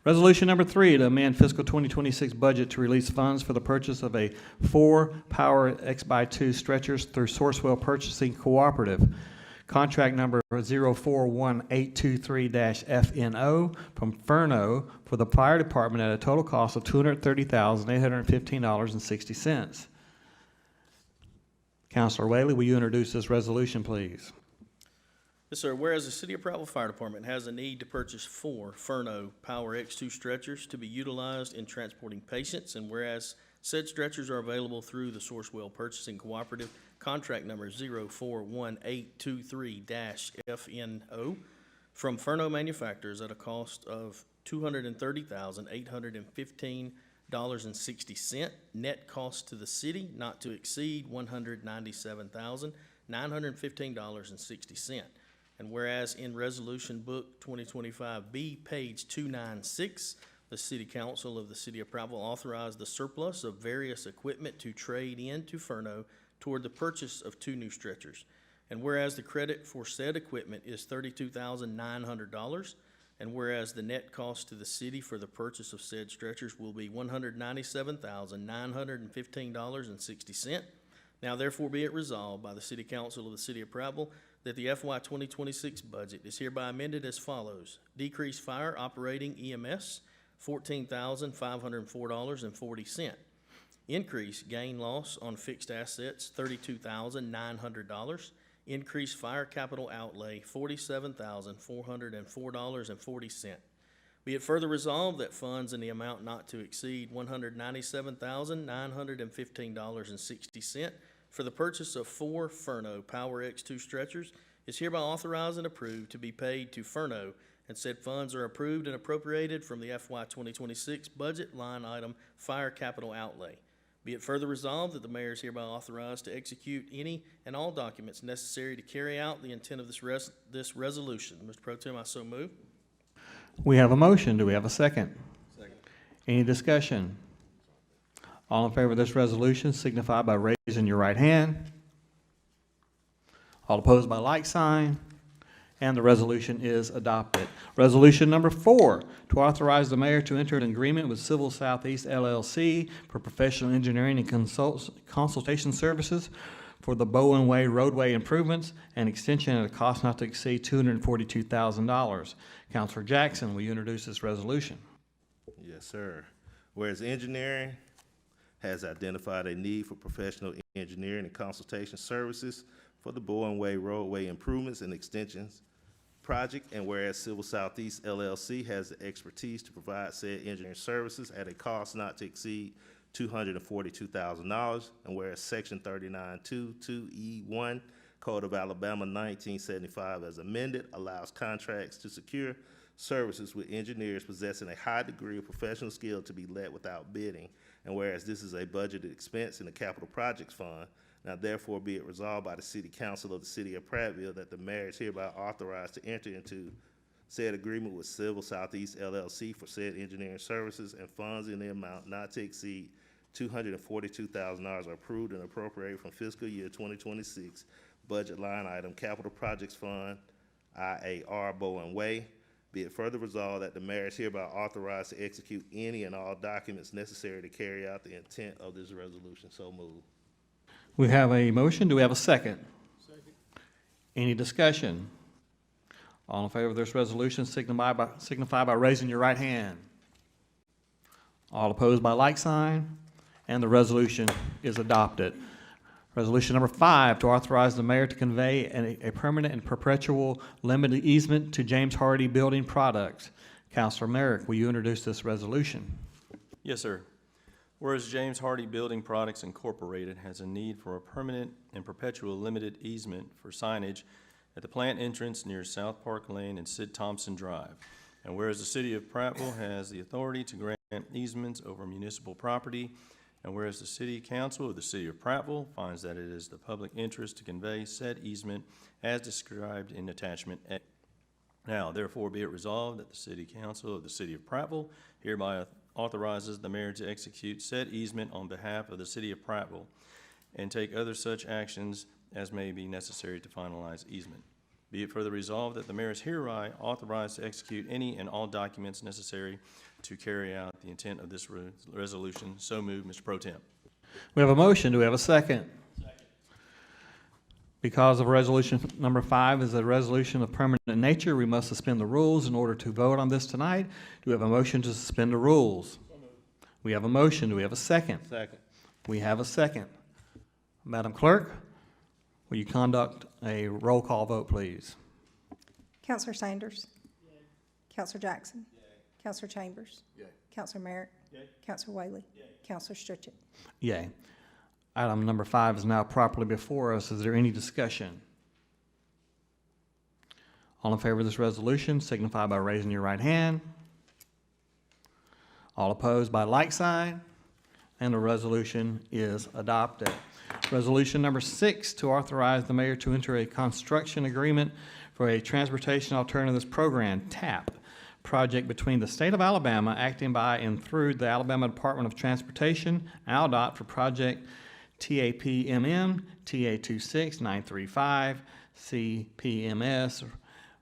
Resolution number 3, to amend fiscal 2026 budget to release funds for the purchase of 4 Power X-by-2 stretchers through Sourcewell Purchasing Cooperative. Contract number 041823-FNO from Furno for the fire department at a total cost of $230,815.60. Councilor Whaley, will you introduce this resolution, please? Yes, sir. Whereas the City of Prattville Fire Department has a need to purchase 4 Furno Power X2 stretchers to be utilized in transporting patients, and whereas said stretchers are available through the Sourcewell Purchasing Cooperative, contract number 041823-FNO from Furno Manufacturers at a cost of $230,815.60. Net cost to the city not to exceed $197,915.60. And whereas in Resolution Book 2025B, page 296, the City Council of the City of Prattville authorized the surplus of various equipment to trade in to Furno toward the purchase of 2 new stretchers. And whereas the credit for said equipment is $32,900, and whereas the net cost to the city for the purchase of said stretchers will be $197,915.60. Now therefore be it resolved by the City Council of the City of Prattville that the FY 2026 budget is hereby amended as follows. Decrease fire operating EMS, $14,504.40. Increase gain loss on fixed assets, $32,900. Increase fire capital outlay, $47,404.40. Be it further resolved that funds in the amount not to exceed $197,915.60 for the purchase of 4 Furno Power X2 stretchers is hereby authorized and approved to be paid to Furno, and said funds are approved and appropriated from the FY 2026 budget line item Fire Capital Outlay. Be it further resolved that the mayor is hereby authorized to execute any and all documents necessary to carry out the intent of this resolution. Mr. Pro Tem, I so move. We have a motion. Do we have a second? Second. Any discussion? All in favor of this resolution signify by raising your right hand. All opposed by like sign. And the resolution is adopted. Resolution number 4, to authorize the mayor to enter an agreement with Civil Southeast LLC for professional engineering and consultation services for the Bowen Way roadway improvements and extension at a cost not to exceed $242,000. Councilor Jackson, will you introduce this resolution? Yes, sir. Whereas engineering has identified a need for professional engineering and consultation services for the Bowen Way roadway improvements and extensions project, and whereas Civil Southeast LLC has the expertise to provide said engineering services at a cost not to exceed $242,000, and whereas Section 3922E1 Code of Alabama 1975 as amended allows contracts to secure services with engineers possessing a high degree of professional skill to be let without bidding. And whereas this is a budgeted expense in the Capital Projects Fund, now therefore be it resolved by the City Council of the City of Prattville that the mayor is hereby authorized to enter into said agreement with Civil Southeast LLC for said engineering services, and funds in the amount not to exceed $242,000 are approved and appropriated from fiscal year 2026 budget line item Capital Projects Fund, IAR Bowen Way. Be it further resolved that the mayor is hereby authorized to execute any and all documents necessary to carry out the intent of this resolution. So moved. We have a motion. Do we have a second? Second. Any discussion? All in favor of this resolution signify by raising your right hand. All opposed by like sign, and the resolution is adopted. Resolution number 5, to authorize the mayor to convey a permanent and perpetual limited easement to James Hardy Building Products. Councilor Merrick, will you introduce this resolution? Yes, sir. Whereas James Hardy Building Products Incorporated has a need for a permanent and perpetual limited easement for signage at the plant entrance near South Park Lane and Sid Thompson Drive. And whereas the City of Prattville has the authority to grant easements over municipal property, and whereas the City Council of the City of Prattville finds that it is the public interest to convey said easement as described in attachment A. Now, therefore be it resolved that the City Council of the City of Prattville hereby authorizes the mayor to execute said easement on behalf of the City of Prattville and take other such actions as may be necessary to finalize easement. Be it further resolved that the mayor is hereby authorized to execute any and all documents necessary to carry out the intent of this resolution. So moved, Mr. Pro Tem. We have a motion. Do we have a second? Second. Because of resolution number 5 is a resolution of permanent nature, we must suspend the rules in order to vote on this tonight. Do we have a motion to suspend the rules? So moved. We have a motion. Do we have a second? Second. We have a second. Madam Clerk, will you conduct a roll call vote, please? Counselor Sanders. Yay. Counselor Jackson. Yay. Counselor Chambers. Yay. Counselor Merrick. Yay. Counselor Whaley. Yay. Counselor Stritchett. Yay. Item number 5 is now properly before us. Is there any discussion? All in favor of this resolution signify by raising your right hand. All opposed by like sign, and the resolution is adopted. Resolution number 6, to authorize the mayor to enter a construction agreement for a Transportation Alternatives Program, TAP, project between the state of Alabama acting by and through the Alabama Department of Transportation, ALDOT, for project TAPMM TA26935 CPMS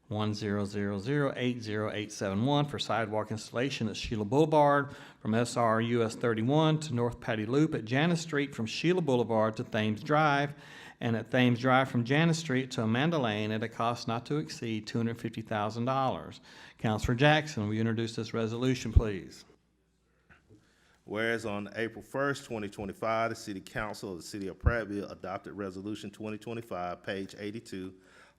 100080871 for sidewalk installation at Sheila Boulevard from SR US 31 to North Patty Loop at Janus Street from Sheila Boulevard to Thames Drive, and at Thames Drive from Janus Street to Amanda Lane at a cost not to exceed $250,000. Councilor Jackson, will you introduce this resolution, please? Whereas on April 1st, 2025, the City Council of the City of Prattville adopted Resolution 2025, page 82,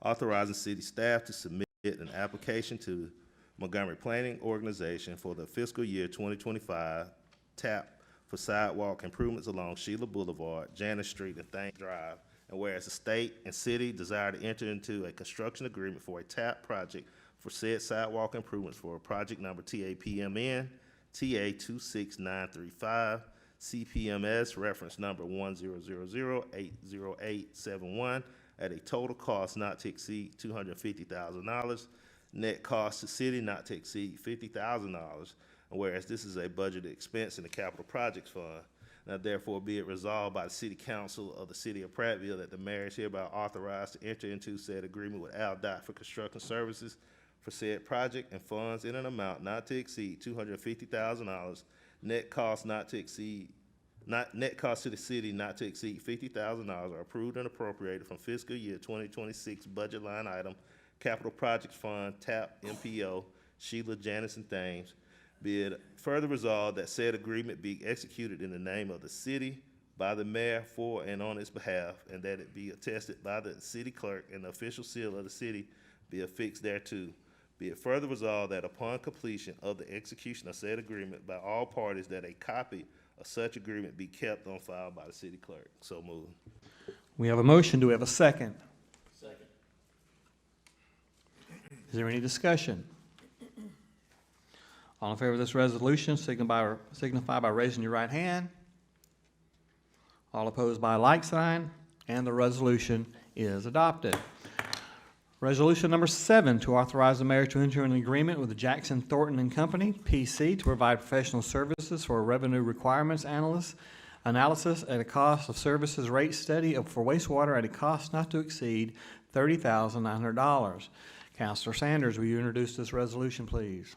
authorizing city staff to submit an application to Montgomery Planning Organization for the fiscal year 2025 TAP for sidewalk improvements along Sheila Boulevard, Janus Street, and Thames Drive. And whereas the state and city desire to enter into a construction agreement for a TAP project for said sidewalk improvements for project number TAPMN TA26935, CPMS reference number 100080871 at a total cost not to exceed $250,000, net cost to city not to exceed $50,000. And whereas this is a budgeted expense in the Capital Projects Fund, now therefore be it resolved by the City Council of the City of Prattville that the mayor is hereby authorized to enter into said agreement with ALDOT for construction services for said project and funds in an amount not to exceed $250,000, net cost to the city not to exceed $50,000 are approved and appropriated from fiscal year 2026 budget line item Capital Projects Fund, TAP, MPO, Sheila, Janus, and Thames. Be it further resolved that said agreement be executed in the name of the city by the mayor for and on its behalf, and that it be attested by the city clerk and the official seal of the city be affixed thereto. Be it further resolved that upon completion of the execution of said agreement by all parties, that a copy of such agreement be kept on file by the city clerk. So moved. We have a motion. Do we have a second? Second. Is there any discussion? All in favor of this resolution signify by raising your right hand. All opposed by like sign, and the resolution is adopted. Resolution number 7, to authorize the mayor to enter an agreement with Jackson Thornton and Company, P.C., to provide professional services for a revenue requirements analysis at a cost of services rate study for wastewater at a cost not to exceed $30,900. Counselor Sanders, will you introduce this resolution, please?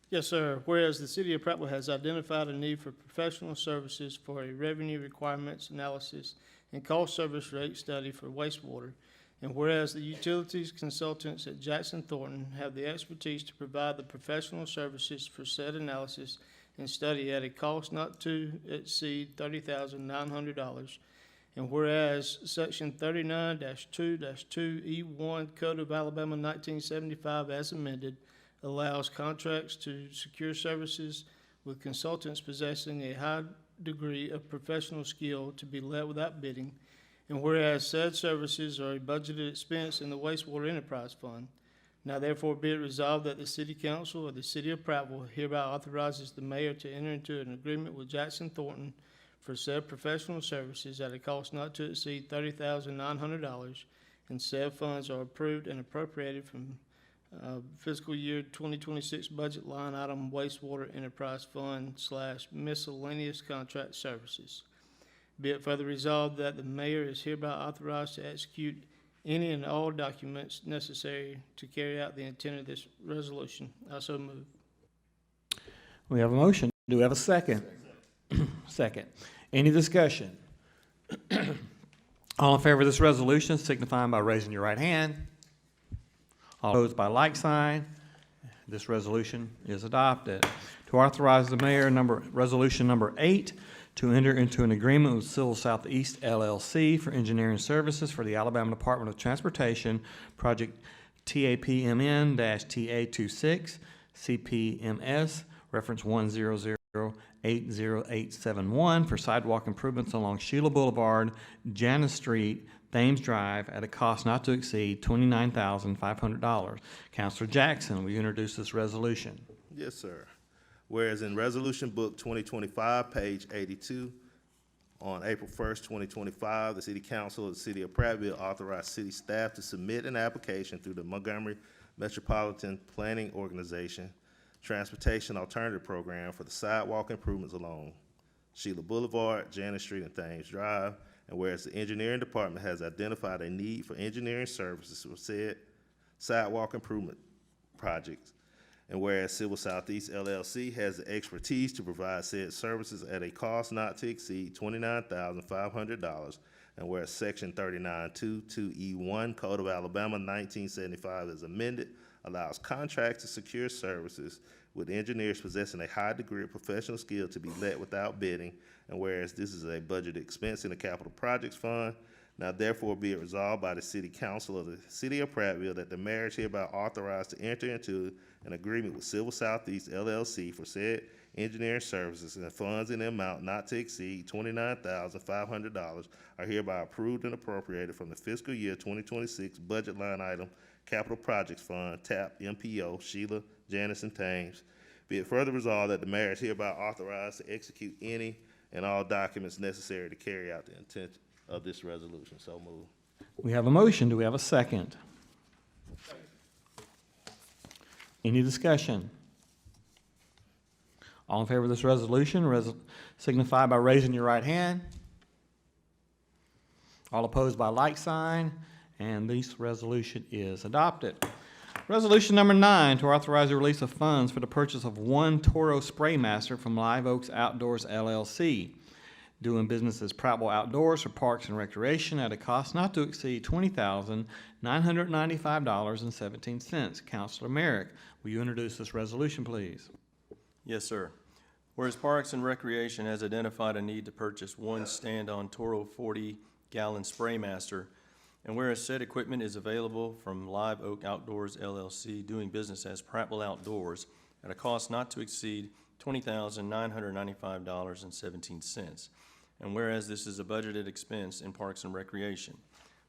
Yes, sir. Whereas the city of Prattville has identified a need for professional services for a revenue requirements analysis and cost service rate study for wastewater, and whereas the utilities consultants at Jackson Thornton have the expertise to provide the professional services for said analysis and study at a cost not to exceed $30,900, and whereas Section 39-2-2E1 Code of Alabama 1975 as amended allows contracts to secure services with consultants possessing a high degree of professional skill to be let without bidding, and whereas said services are a budgeted expense in the wastewater enterprise fund, now therefore be it resolved that the city council of the city of Prattville hereby authorizes the mayor to enter into an agreement with Jackson Thornton for said professional services at a cost not to exceed $30,900, and said funds are approved and appropriated from fiscal year 2026 budget line item wastewater enterprise fund / miscellaneous contract services. Be it further resolved that the mayor is hereby authorized to execute any and all documents necessary to carry out the intent of this resolution. I so move. We have a motion. Do we have a second? Second. Any discussion? All in favor of this resolution signifying by raising your right hand. All opposed by like sign. This resolution is adopted. To authorize the mayor, resolution number 8, to enter into an agreement with Civil Southeast LLC for engineering services for the Alabama Department of Transportation, project TAPMN-TA26, CPMS, reference 100-80871 for sidewalk improvements along Sheila Boulevard, Janus Street, Thames Drive at a cost not to exceed $29,500. Counselor Jackson, will you introduce this resolution? Yes, sir. Whereas in Resolution Book 2025, page 82, on April 1st, 2025, the City Council of the City of Prattville authorized city staff to submit an application through the Montgomery Metropolitan Planning Organization Transportation Alternative Program for the sidewalk improvements along Sheila Boulevard, Janus Street, and Thames Drive. And whereas the engineering department has identified a need for engineering services for said sidewalk improvement projects, and whereas Civil Southeast LLC has the expertise to provide said services at a cost not to exceed $29,500, and whereas Section 39-2-2E1 Code of Alabama 1975 as amended allows contracts to secure services with engineers possessing a high degree of professional skill to be let without bidding, and whereas this is a budgeted expense in the Capital Projects Fund, now therefore be it resolved by the City Council of the City of Prattville that the mayor is hereby authorized to enter into an agreement with Civil Southeast LLC for said engineering services, and funds in the amount not to exceed $29,500 are hereby approved and appropriated from the fiscal year 2026 budget line item Capital Projects Fund, TAP, MPO, Sheila, Janus, and Thames. Be it further resolved that the mayor is hereby authorized to execute any and all documents necessary to carry out the intent of this resolution. So move. We have a motion. Do we have a second? Any discussion? All in favor of this resolution signify by raising your right hand. All opposed by like sign, and this resolution is adopted. Resolution number 9, to authorize the release of funds for the purchase of one Toro Spraymaster from Live Oaks Outdoors LLC, doing business as Prattville Outdoors for Parks and Recreation at a cost not to exceed $20,995.17. Counselor Merrick, will you introduce this resolution, please? Yes, sir. Whereas Parks and Recreation has identified a need to purchase one stand-on Toro 40-gallon Spraymaster, and whereas said equipment is available from Live Oak Outdoors LLC, doing business as Prattville Outdoors, at a cost not to exceed $20,995.17. And whereas this is a budgeted expense in Parks and Recreation.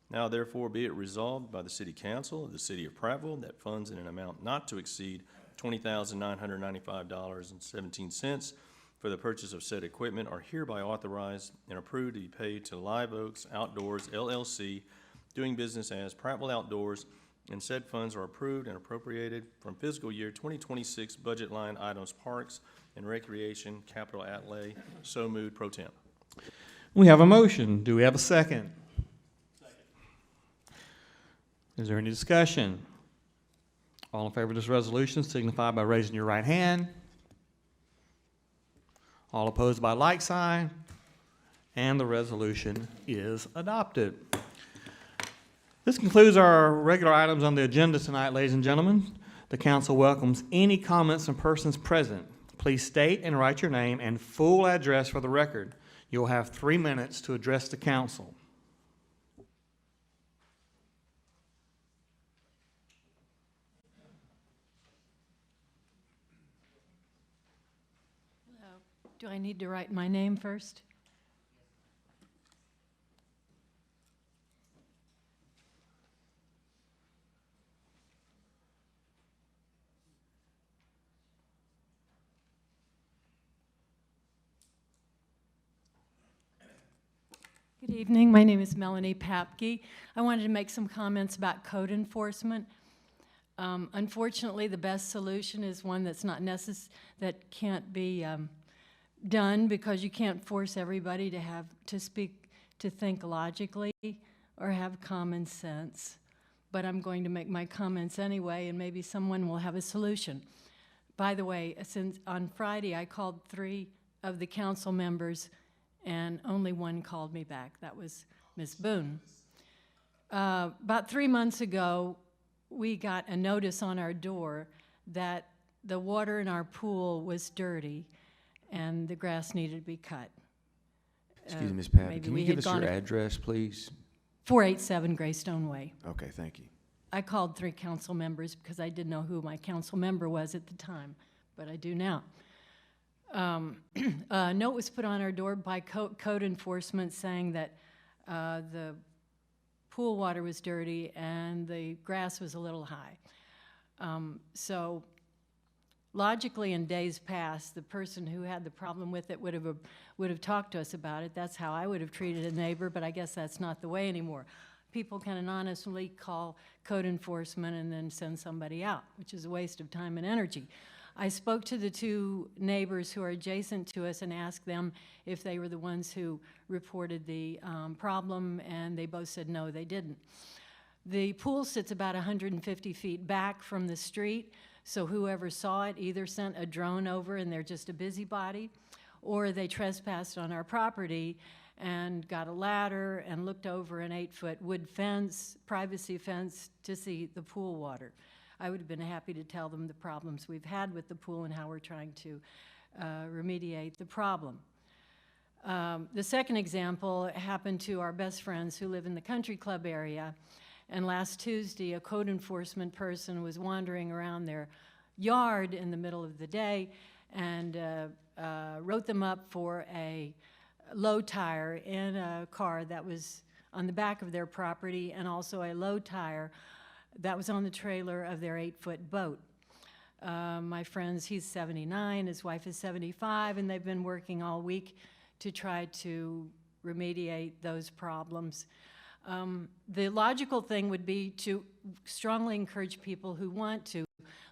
Now therefore be it resolved by the City Council of the City of Prattville that funds in an amount not to exceed $20,995.17 for the purchase of said equipment are hereby authorized and approved to be paid to Live Oaks Outdoors LLC, doing business as Prattville Outdoors, and said funds are approved and appropriated from fiscal year 2026 budget line items Parks and Recreation Capital Outlay. So moved, pro temp. We have a motion. Do we have a second? Is there any discussion? All in favor of this resolution signify by raising your right hand. All opposed by like sign. And the resolution is adopted. This concludes our regular items on the agenda tonight, ladies and gentlemen. The council welcomes any comments from persons present. Please state and write your name and full address for the record. You'll have 3 minutes to address the council. Do I need to write my name first? Good evening. My name is Melanie Papke. I wanted to make some comments about code enforcement. Unfortunately, the best solution is one that's not that can't be done, because you can't force everybody to think logically or have common sense. But I'm going to make my comments anyway, and maybe someone will have a solution. By the way, since on Friday I called 3 of the council members, and only one called me back. That was Ms. Boone. About 3 months ago, we got a notice on our door that the water in our pool was dirty and the grass needed to be cut. Excuse me, Ms. Pappas, maybe can we you give had us your gone- address, please? 487 Greystone Way. Okay, thank you. I called 3 council members because I didn't know who my council member was at the time, but I do now. A note was put on our door by code enforcement saying that the pool water was dirty and the grass was a little high. So logically, in days past, the person who had the problem with it would have talked to us about it. That's how I would have treated a neighbor, but I guess that's not the way anymore. People can anonymously call code enforcement and then send somebody out, which is a waste of time and energy. I spoke to the 2 neighbors who are adjacent to us and asked them if they were the ones who reported the problem, and they both said no, they didn't. The pool sits about 150 feet back from the street, so whoever saw it either sent a drone over and they're just a busybody, or they trespassed on our property and got a ladder and looked over an 8-foot wood fence, privacy fence, to see the pool water. I would have been happy to tell them the problems we've had with the pool and how we're trying to remediate the problem. The second example happened to our best friends who live in the country club area. And last Tuesday, a code enforcement person was wandering around their yard in the middle of the day and wrote them up for a low tire in a car that was on the back of their property, and also a low tire that was on the trailer of their 8-foot boat. My friends, he's 79, his wife is 75, and they've been working all week to try to remediate those problems. The logical thing would be to strongly encourage people who want to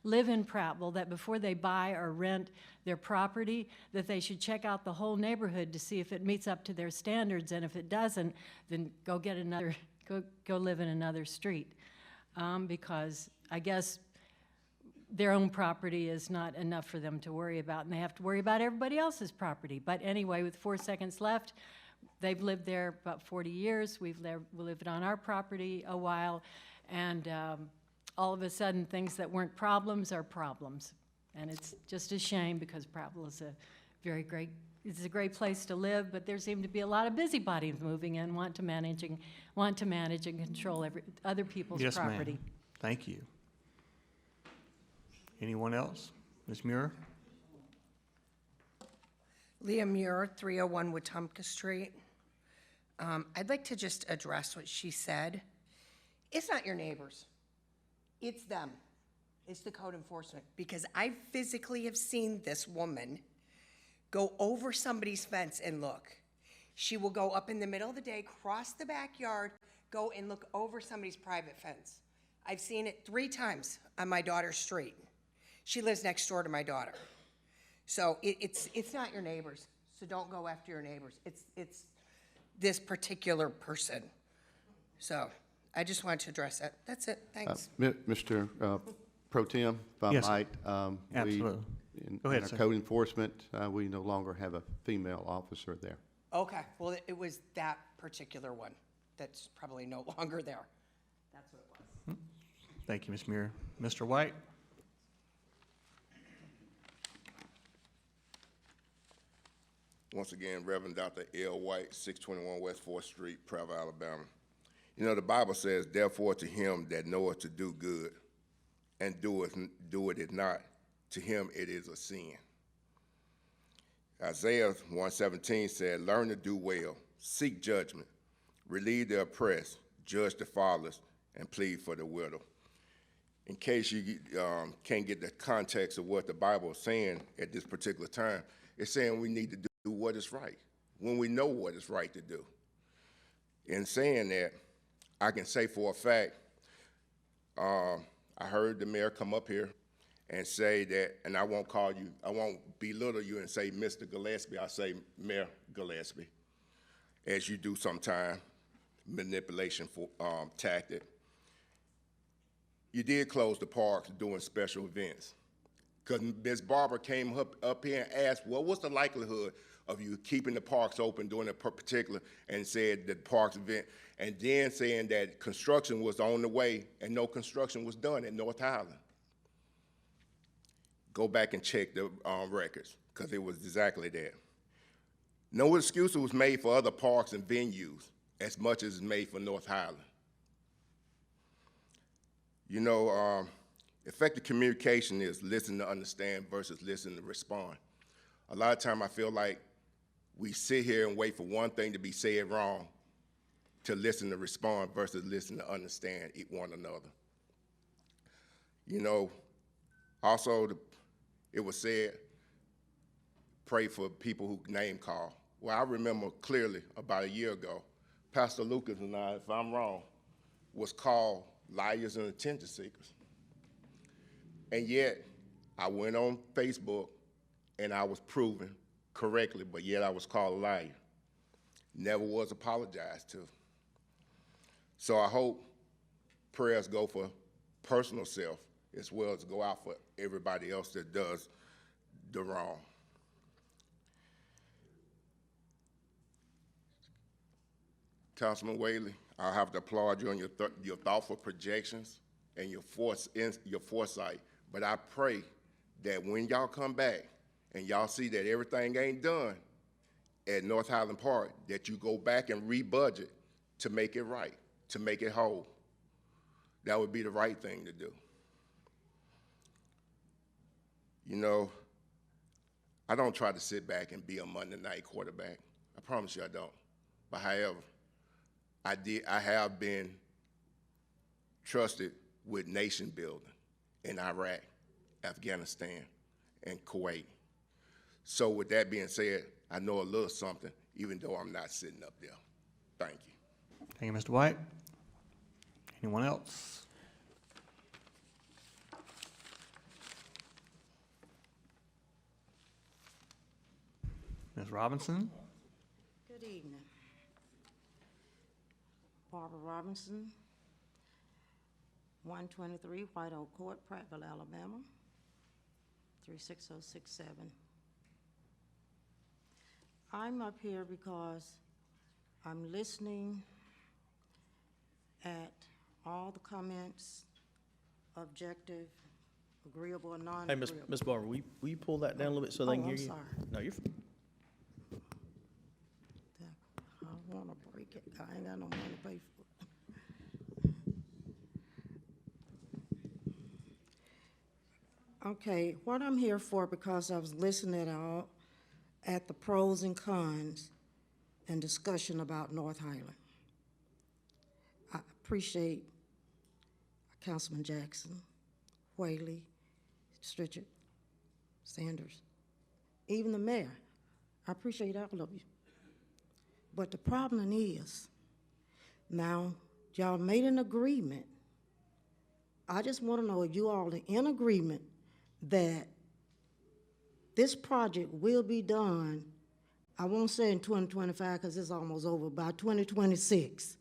live in Prattville that before they buy or rent their property, that they should check out the whole neighborhood to see if it meets up to their standards, and if it doesn't, then go get another, go live in another street. Because I guess their own property is not enough for them to worry about, and they have to worry about everybody else's property. But anyway, with 4 seconds left, they've lived there about 40 years. We've lived on our property a while, and all of a sudden, things that weren't problems are problems. And it's just a shame, because Prattville is it's a great place to live, but there seem to be a lot of busybodies moving in, want to manage and control other people's property. Yes, ma'am. Thank you. Anyone else? Ms. Muir? Leah Muir, 301 Wetumpka Street. I'd like to just address what she said. It's not your neighbors. It's them. It's the code enforcement, because I physically have seen this woman go over somebody's fence and look. She will go up in the middle of the day, cross the backyard, go and look over somebody's private fence. I've seen it 3 times on my daughter's street. She lives next door to my daughter. So it's not your neighbors, so don't go after your neighbors. It's this particular person. So I just wanted to address that. That's it, thanks. Mr. Pro Tem, if I Yes, might. absolutely. In Go ahead, our sir. code enforcement, we no longer have a female officer there. Okay, well, it was that particular one that's probably no longer there. That's what it was. Thank you, Ms. Muir. Mr. White? Once again, Reverend Dr. L. White, 621 West 4th Street, Prattville, Alabama. You know, the Bible says, therefore to him that knoweth to do good and doeth it not, to him it is a sin. Isaiah 1:17 said, learn to do well, seek judgment, relieve the oppressed, judge the fatherless, and plead for the widow. In case you can't get the context of what the Bible is saying at this particular time, it's saying we need to do what is right when we know what is right to do. In saying that, I can say for a fact, I heard the mayor come up here and say that, and I won't belittle you and say Mr. Gillespie, I say Mayor Gillespie, as you do sometime, manipulation for tactic. You did close the parks doing special events. Because Ms. Barber came up here and asked, well, what's the likelihood of you keeping the parks open during a particular, and said that the parks event, and then saying that construction was on the way and no construction was done at North Highland. Go back and check the records, because it was exactly that. No excuse was made for other parks and venues as much as is made for North Highland. You know, effective communication is listen to understand versus listen to respond. A lot of time I feel like we sit here and wait for one thing to be said wrong to listen to respond versus listen to understand one another. You know, also it was said, pray for people who name call. Well, I remember clearly about a year ago, Pastor Lucas and I, if I'm wrong, was called liars and attention seekers. And yet, I went on Facebook and I was proven correctly, but yet I was called a liar. Never was apologized to. So I hope prayers go for personal self as well as go out for everybody else that does the wrong. Councilman Whaley, I have to applaud you on your thoughtful projections and your foresight. But I pray that when y'all come back and y'all see that everything ain't done at North Highland Park, that you go back and re-budget to make it right, to make it whole. That would be the right thing to do. You know, I don't try to sit back and be a Monday night quarterback. I promise you I don't. But however, I have been trusted with nation building in Iraq, Afghanistan, and Kuwait. So with that being said, I know a little something, even though I'm not sitting up there. Thank you. Thank you, Mr. White. Anyone else? Ms. Robinson? Good evening. Barbara Robinson, 123 White Oak Court, Prattville, Alabama, 36067. I'm up here because I'm listening at all the comments, objective, agreeable, or Hey, non-agreeable. Ms. Barber, will you pull that down a little bit so they can Oh, hear I'm you? sorry. No, you're, I don't want to break it. I ain't got no money to pay for it. Okay, what I'm here for, because I was listening at the pros and cons and discussion about North Highland. I appreciate Councilman Jackson Whaley, Stritchett, Sanders, even the mayor. I appreciate all of you. But the problem is, now, y'all made an agreement. I just want to know if you all are in agreement that this project will be done, I won't say in 2025 because it's almost over, by 2026.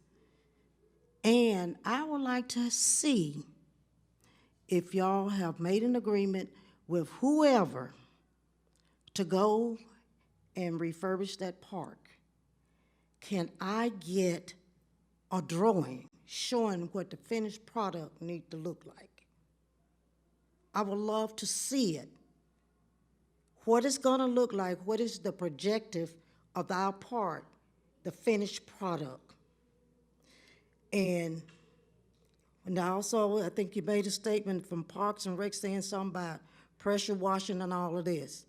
And I would like to see if y'all have made an agreement with whoever to go and refurbish that park. Can I get a drawing showing what the finished product need to look like? I would love to see it. What it's gonna look like, what is the projective of our part, the finished product. And also, I think you made a statement from Parks and Rec saying something about pressure washing and all of this.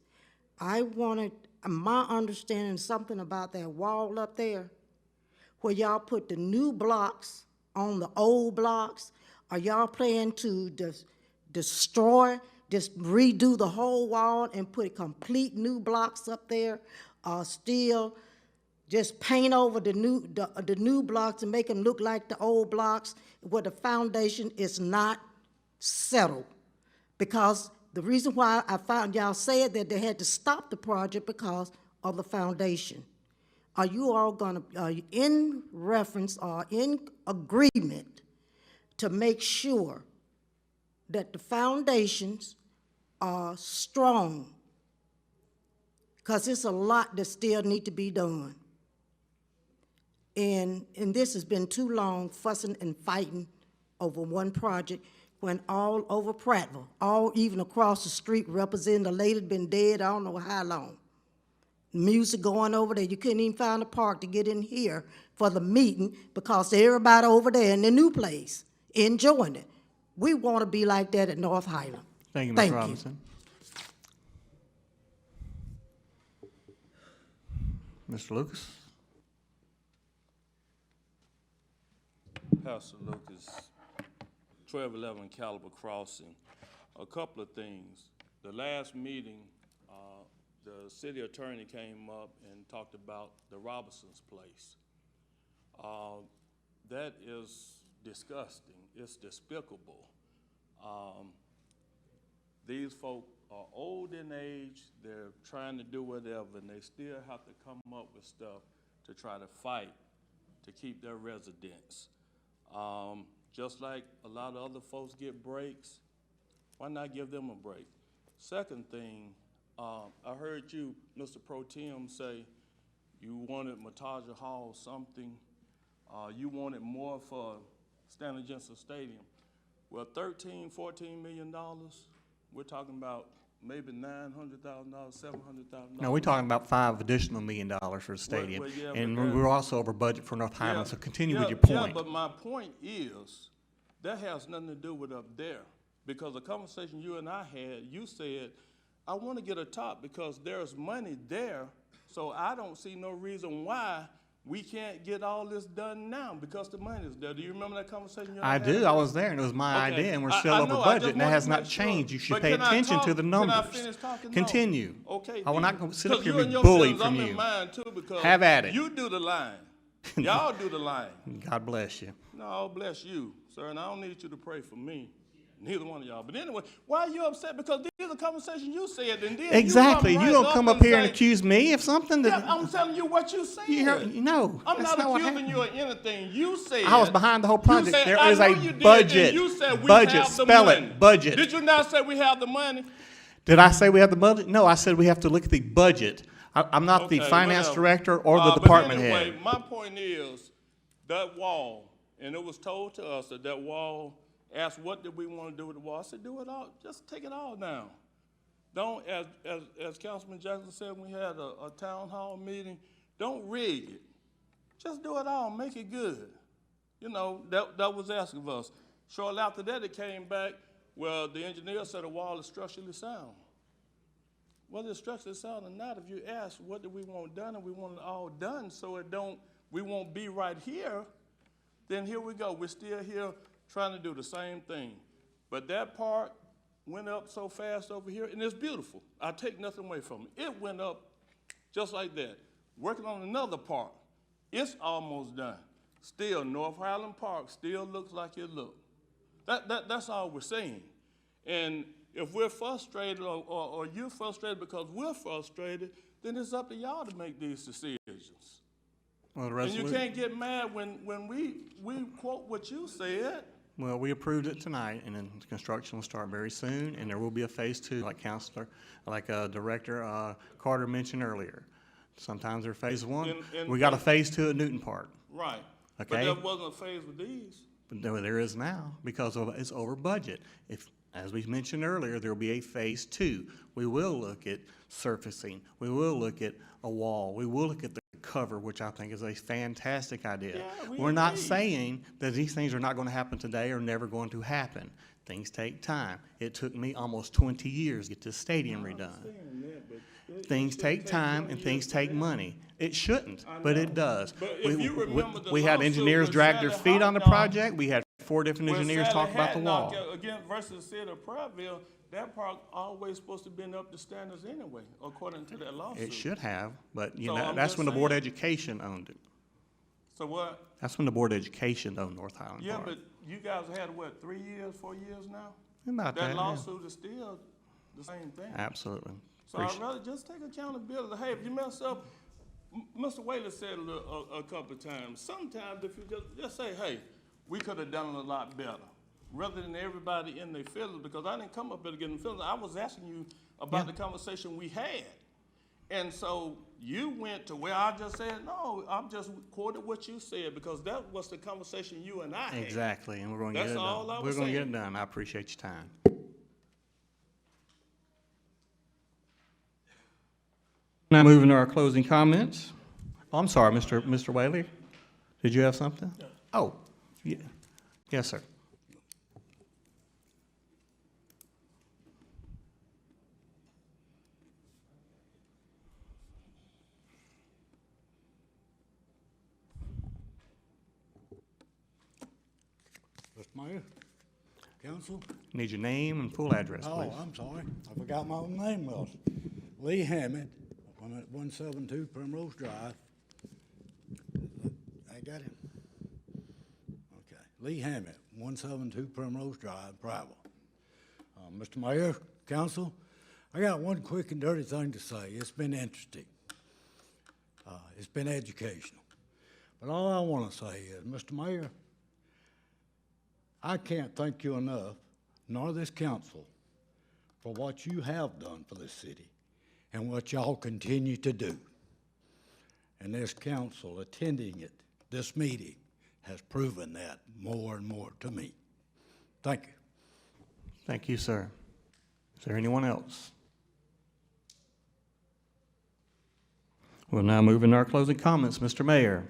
I wanted, my understanding, something about that wall up there, where y'all put the new blocks on the old blocks. Are y'all planning to destroy, just redo the whole wall and put complete new blocks up there? Or still just paint over the new blocks and make them look like the old blocks where the foundation is not settled? Because the reason why I found y'all said that they had to stop the project because of the foundation. Are you all in reference or in agreement to make sure that the foundations are strong? Because it's a lot that still need to be done. And this has been too long, fussing and fighting over one project, when all over Prattville, all even across the street, representing the lady had been dead I don't know how long. Music going over there, you couldn't even find a park to get in here for the meeting because everybody over there in the new place enjoying it. We want to be like that at North Highland. Thank you, Ms. Robinson. Mr. Lucas? Pastor Lucas, 1211 Caliber Crossing. A couple of things. The last meeting, the city attorney came up and talked about the Robinson's place. That is disgusting. It's despicable. These folk are old in age. They're trying to do whatever, and they still have to come up with stuff to try to fight to keep their residents. Just like a lot of other folks get breaks, why not give them a break? Second thing, I heard you, Mr. Pro Tem, say you wanted Mataja Hall something. You wanted more for Stanley Jensen Stadium. Well, $13, $14 million, we're talking about maybe $900,000, $700,000. No, we're talking about $5 additional million for the stadium. Well, yeah, and but we're also over budget for North Highland, Yeah, so continue with yeah, your point. Yeah, but my point is, that has nothing to do with up there. Because the conversation you and I had, you said, I want to get a top because there's money there, so I don't see no reason why we can't get all this done now because the money's there. Do you remember that conversation you and I had? I do. I was there, and it was my Okay. idea, and we're I still over know, I budget, just and that wanted has to not make sure. changed. You should But pay can I attention talk? to the Can numbers. I finish talking? No. Continue. Okay. I will not sit up Because here you and and be your bullied feelings, from I'm you. in mine too because Have at it. you do the line. Y'all do the line. God bless you. No, bless you, sir, and I don't need you to pray for me. Neither one of y'all. But anyway, why are you upset? Because these are conversations you said, and then Exactly. you You don't come up here and accuse me of something that. Yeah, I'm telling you what you said. No, I'm that's not what accusing happened. you of anything. You said. I was behind the whole project. You said, There I is know a you did, budget. and you said we Budget. have the Spell money. it. Budget. Did you not say we have the money? Did I say we have the budget? No, I said we have to look at the budget. I'm not the Okay, finance whatever. director or the But department anyway, head. my point is that wall, and it was told to us that wall asked what did we want to do with the wall. I said, do it all. Just take it all down. Don't, as Councilman Jackson said, we had a town hall meeting, don't rig it. Just do it all, make it good. You know, that was asked of us. Shortly after that, it came back, well, the engineer said the wall is structurally sound. Whether it's structurally sound or not, if you ask what do we want done, and we want it all done so we won't be right here, then here we go. We're still here trying to do the same thing. But that part, went up so fast over here, and it's beautiful. I take nothing away from it. It went up just like that. Working on another park, it's almost done. Still, North Highland Park still looks like it looked. That's all we're saying. And if we're frustrated or you're frustrated because we're frustrated, then it's up to y'all to make these decisions. Well, the And you resolution, can't get mad when we quote what you said. well, we approved it tonight, and then construction will start very soon, and there will be a phase two, like Director Carter mentioned earlier. Sometimes they're phase one. And- We got a phase two at Newton Park. Right. But Okay. there wasn't a phase with these. But there is now, because it's over budget. If, as we mentioned earlier, there will be a phase two. We will look at surfacing. We will look at a wall. We will look at the cover, which I think is a fantastic idea. Yeah, we We're not agree. saying that these things are not going to happen today or never going to happen. Things take time. It took me almost 20 years to get this stadium redone. Things take time and things take money. It shouldn't, but it does. But if you remember the We had lawsuit engineers with drag their Sally feet on the Hotdog- project. We had 4 different When engineers Sally talk about the wall. Haddock Again, versus the city of Prattville, that park always supposed to have been up to standards anyway, according to that lawsuit. It should have, but you So know, I'm that's just when the Board of saying. Education owned it. So what? That's when the Board of Education owned North Highland Yeah, Park. but you guys had what, 3 years, 4 years now? About that, That yeah. lawsuit is still the same thing. Absolutely. So I'd rather just take accountability. Hey, if you mess up, Mr. Whaley said a couple of times, sometimes if you just say, hey, we could have done it a lot better, rather than everybody in their feelings, because I didn't come up here to get in feelings. I was asking you about the conversation we had. And so you went to where I just said, no, I'm just quoted what you said, because that was the conversation you and I had. Exactly, and we're going to get it That's all I done. was We're going to get saying. it done. I appreciate your time. Now moving to our closing comments. Oh, I'm sorry, Mr. Whaley. Did you have something? Oh, yeah. Yes, sir. Mr. Mayor, council. Need your name and full address, please. Oh, I'm sorry. I forgot my own name was. Lee Hammond, 172 Primrose Drive. I got him. Okay. Lee Hammond, 172 Primrose Drive, Prattville. Mr. Mayor, council, I got one quick and dirty thing to say. It's been interesting. It's been educational. But all I want to say is, Mr. Mayor, I can't thank you enough, nor this council, for what you have done for this city and what y'all continue to do. And this council attending it, this meeting, has proven that more and more to me. Thank you. Thank you, sir. Is there anyone else? We'll now move into our closing comments. Mr. Mayor.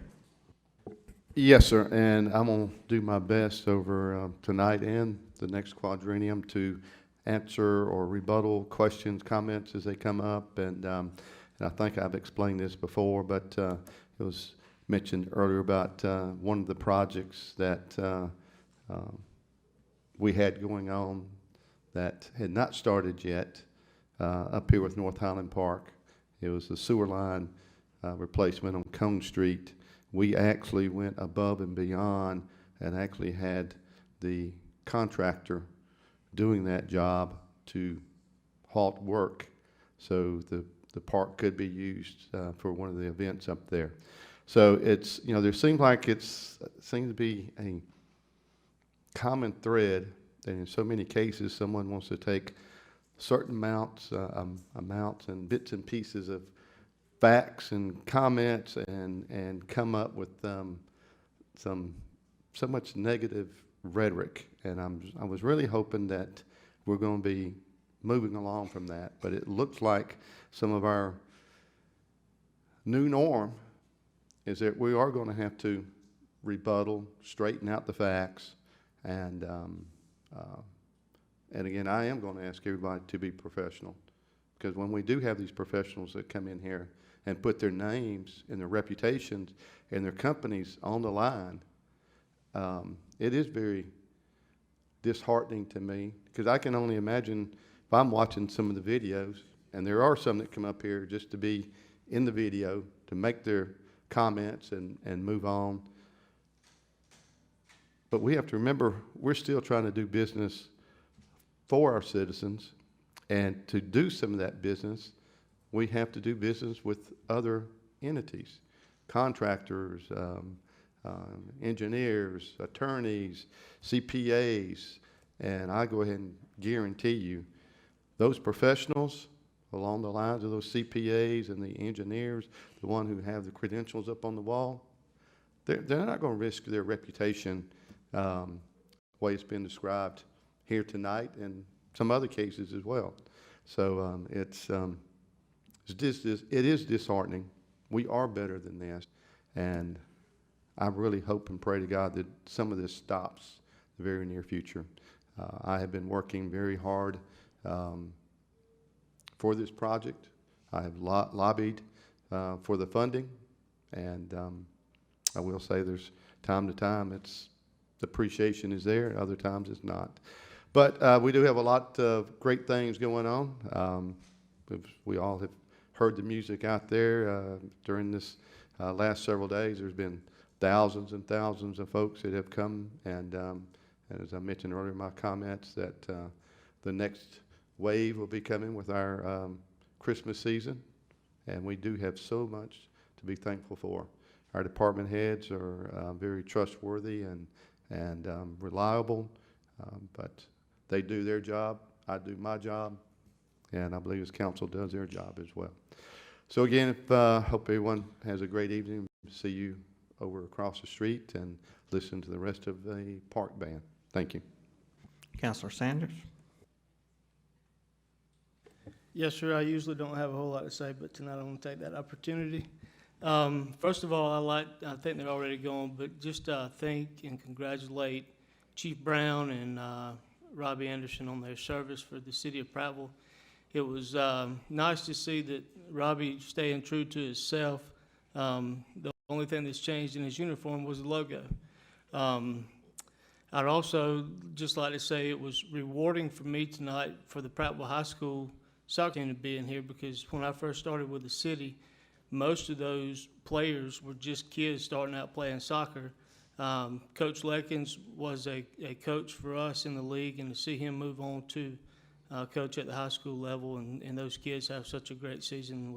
Yes, sir, and I'm going to do my best over tonight and the next quadrennium to answer or rebuttal questions, comments as they come up, and I think I've explained this before, but it was mentioned earlier about one of the projects that we had going on that had not started yet up here with North Highland Park. It was the sewer line replacement on Cone Street. We actually went above and beyond and actually had the contractor doing that job to halt work so the park could be used for one of the events up there. So it's, you know, there seems to be a common thread that in so many cases someone wants to take certain amounts and bits and pieces of facts and comments and come up with so much negative rhetoric, and I was really hoping that we're going to be moving along from that, but it looks like some of our new norm is that we are going to have to rebuttal, straighten out the facts, and again, I am going to ask everybody to be professional, because when we do have these professionals that come in here and put their names and their reputations and their companies on the line, it is very disheartening to me Because I can only imagine if I'm watching some of the videos, and there are some that come up here just to be in the video, to make their comments and move on. But we have to remember, we're still trying to do business for our citizens. And to do some of that business, we have to do business with other entities, contractors, engineers, attorneys, CPAs. And I go ahead and guarantee you, those professionals along the lines of those CPAs and the engineers, the one who have the credentials up on the wall, they're not going to risk their reputation the way it's been described here tonight and some other cases as well. So it is disheartening. We are better than this, and I really hope and pray to God that some of this stops in the very near future. I have been working very hard for this project. I have lobbied for the funding, and I will say there's time to time the appreciation is there, other times it's not. But we do have a lot of great things going on. We all have heard the music out there during this last several days. There's been thousands and thousands of folks that have come, and as I mentioned earlier in my comments, that the next wave will be coming with our Christmas season, and we do have so much to be thankful for. Our department heads are very trustworthy and reliable, but they do their job, I do my job, and I believe this council does their job as well. So again, hope everyone has a great evening. See you over across the street and listen to the rest of the park band. Thank you. Councilor Sanders? Yes, sir. I usually don't have a whole lot to say, but tonight I want to take that opportunity. First of all, I think they're already gone, but just thank and congratulate Chief Brown and Robbie Anderson on their service for the city of Prattville. It was nice to see that Robbie staying true to himself. The only thing that's changed in his uniform was the logo. I'd also just like to say it was rewarding for me tonight for the Prattville High School soccer team to be in here, because when I first started with the city, most of those players were just kids starting out playing soccer. Coach Leckins was a coach for us in the league, and to see him move on to coach at the high school level and those kids have such a great season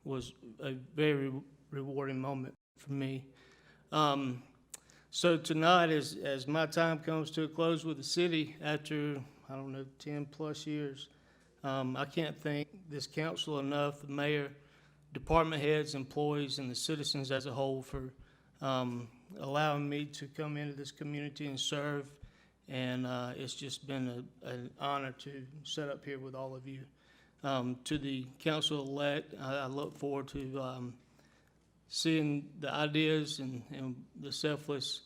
was a very rewarding moment for me. So tonight, as my time comes to a close with the city after, 10 plus years, I can't thank this council enough, the mayor, department heads, employees, and the citizens as a whole for allowing me to come into this community and serve. And it's just been an honor to sit up here with all of you. To the council-elect, I look forward to seeing the ideas and the selfless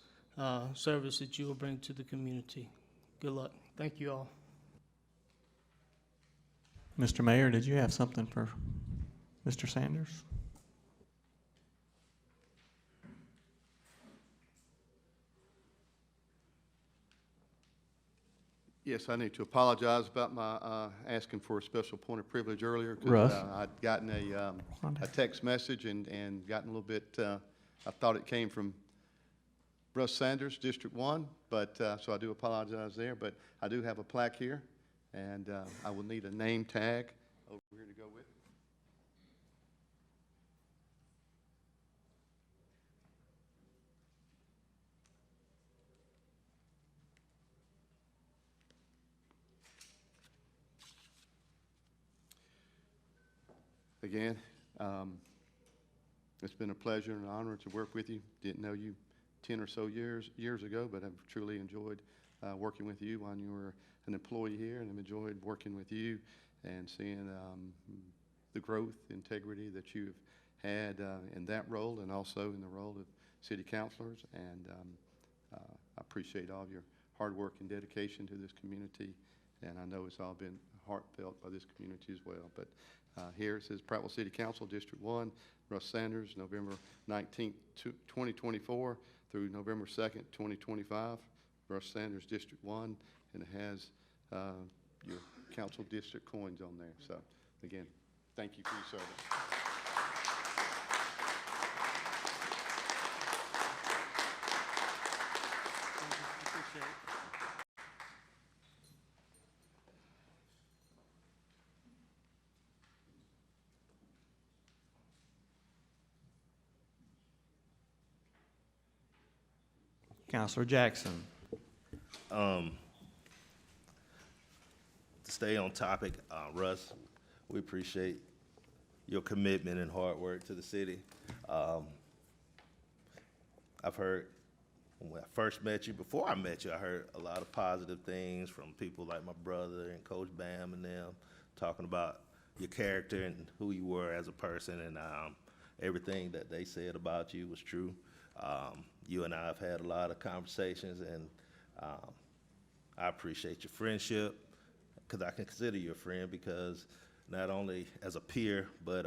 service that you will bring to the community. Good luck. Thank you all. Mr. Mayor, did you have something for Mr. Sanders? Yes, I need to apologize about my asking for a special point of privilege earlier. 'Cause, Russ? I'd gotten a text message and gotten a little bit, I thought it came from Russ Sanders, District 1, but, so I do apologize there. But I do have a plaque here, and I will need a name tag over here to go with. Again, it's been a pleasure and an honor to work with you. Didn't know you 10 or so years ago, but I've truly enjoyed working with you when you were an employee here, and I've enjoyed working with you and seeing the growth, integrity that you've had in that role and also in the role of city councilors. And I appreciate all of your hard work and dedication to this community, and I know it's all been heartfelt by this community as well. But here it says Prattville City Council, District 1, Russ Sanders, November 19th, 2024 through November 2nd, 2025. Russ Sanders, District 1, and it has your council district coins on there. So again, thank you for your service. Counselor Jackson. To stay on topic, Russ, we appreciate your commitment and hard work to the city. I've heard, when I first met you, before I met you, I heard a lot of positive things from people like my brother and Coach Bam and them, talking about your character and who you were as a person, and everything that they said about you was true. You and I have had a lot of conversations, and I appreciate your friendship, because I can consider you a friend, because not only as a peer, but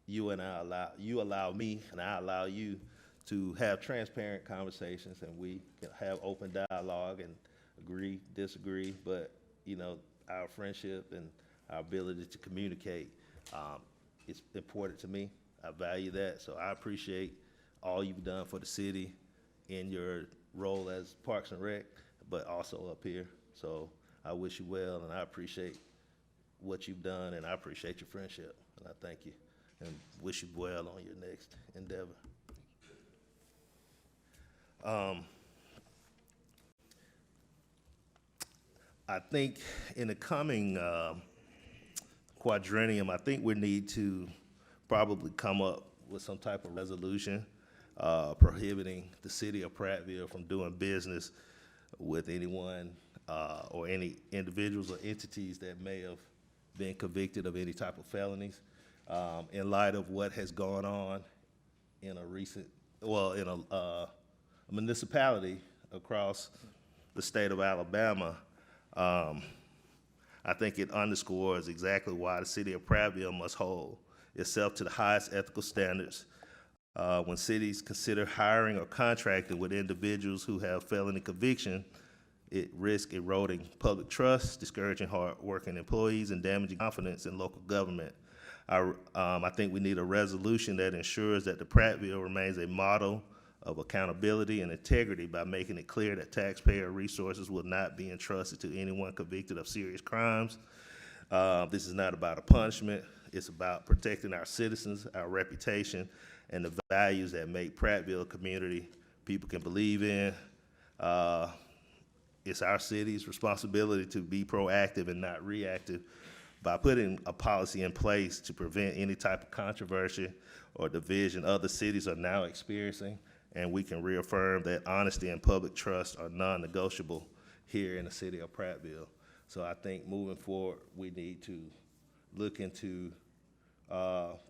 you allow me and I allow you to have transparent conversations, and we can have open dialogue and agree, disagree, but our friendship and our ability to communicate is important to me. I value that, so I appreciate all you've done for the city in your role as Parks and Rec, but also up here. So I wish you well, and I appreciate what you've done, and I appreciate your friendship, and I thank you, and wish you well on your next endeavor. I think in the coming quadrennium, I think we need to probably come up with some type of resolution prohibiting the city of Prattville from doing business with anyone or any individuals or entities that may have been convicted of any type of felonies. In light of what has gone on in a municipality across the state of Alabama, I think it underscores exactly why the city of Prattville must hold itself to the highest ethical standards when cities consider hiring or contracting with individuals who have felony conviction. It risks eroding public trust, discouraging hard-working employees, and damaging confidence in local government. I think we need a resolution that ensures that the Prattville remains a model of accountability and integrity by making it clear that taxpayer resources will not be entrusted to anyone convicted of serious crimes. This is not about a punishment. It's about protecting our citizens, our reputation, and the values that make Prattville a community people can believe in. It's our city's responsibility to be proactive and not reactive by putting a policy in place to prevent any type of controversy or division other cities are now experiencing, and we can reaffirm that honesty and public trust are non-negotiable here in the city of Prattville. So I think moving forward, we need to look into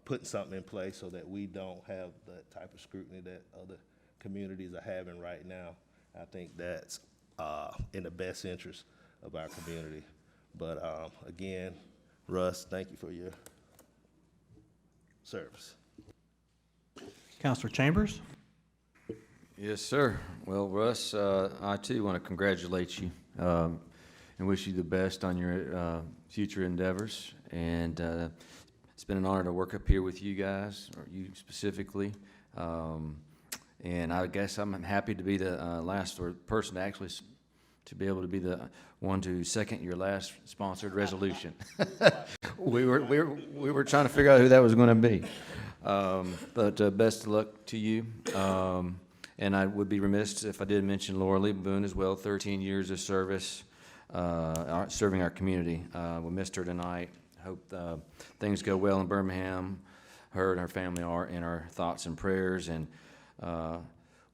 putting something in place so that we don't have the type of scrutiny that other communities are having right now. I think that's in the best interest of our community. But again, Russ, thank you for your service. Counselor Chambers. Yes, sir. Well, Russ, I too want to congratulate you and wish you the best on your future endeavors. And it's been an honor to work up here with you guys, or you specifically. And I guess I'm happy to be the last person to actually to be able to be the one to second your last sponsored resolution. we were trying to figure out who that was going to be. But best of luck to you. And I would be remiss if I didn't mention Laura Lee Boone as well, 13 years of service, serving our community. We missed her tonight. Hope things go well in Birmingham. Her and her family are in our thoughts and prayers. And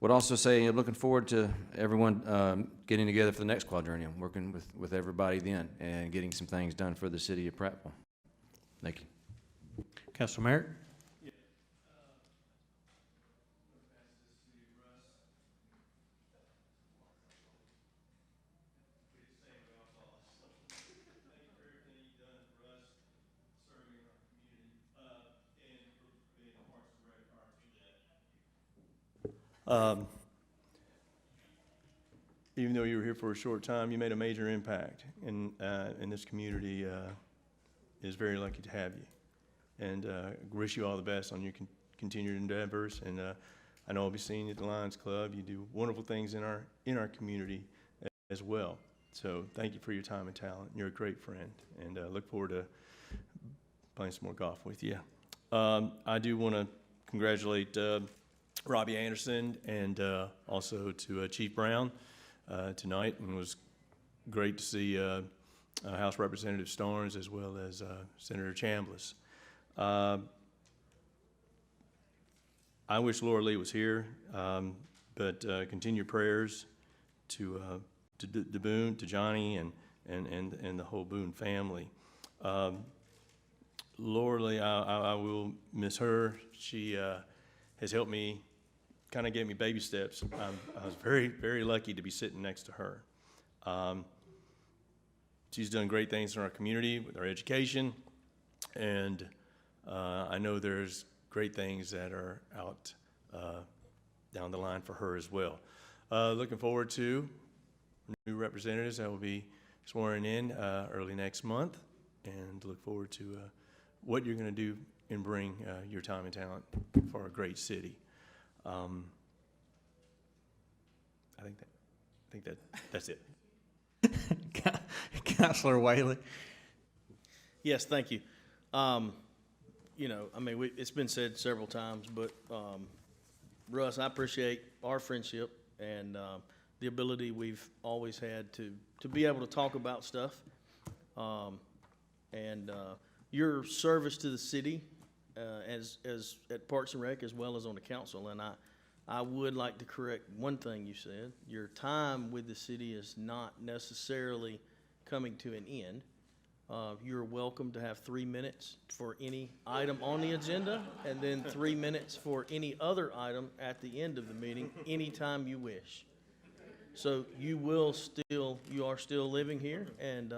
would also say, looking forward to everyone getting together for the next quadrennium, working with everybody then, and getting some things done for the city of Prattville. Thank you. Councilor Merritt. even though you were here for a short time, you made a major impact, and this community is very lucky to have you. And wish you all the best on your continued endeavors. And I know I'll be seeing you at the Lions Club. You do wonderful things in our community as well. So thank you for your time and talent. You're a great friend, and look forward to playing some more golf with you. I do want to congratulate Robbie Anderson and also to Chief Brown tonight, and it was great to see House Representative Starnes as well as Senator Chambliss. I wish Laura Lee was here, but continue prayers to Boone, to Johnny, and the whole Boone family. Laura Lee, I will miss her. She has helped me, kind of gave me baby steps. I was very, very lucky to be sitting next to her. She's done great things in our community with our education, and I know there's great things that are out down the line for her as well. Looking forward to new representatives that will be sworn in early next month, and look forward to what you're going to do and bring your time and talent for a great city. I think that's it. Councilor Whaley. Yes, thank you. You know, I mean, it's been said several times, but Russ, I appreciate our friendship and the ability we've always had to be able to talk about stuff, and your service to the city as at Parks and Rec as well as on the council. And I would like to correct one thing you said. Your time with the city is not necessarily coming to an end. You're welcome to have 3 minutes for any item on the agenda, and then 3 minutes for any other item at the end of the meeting, anytime you wish. So you are still living here, and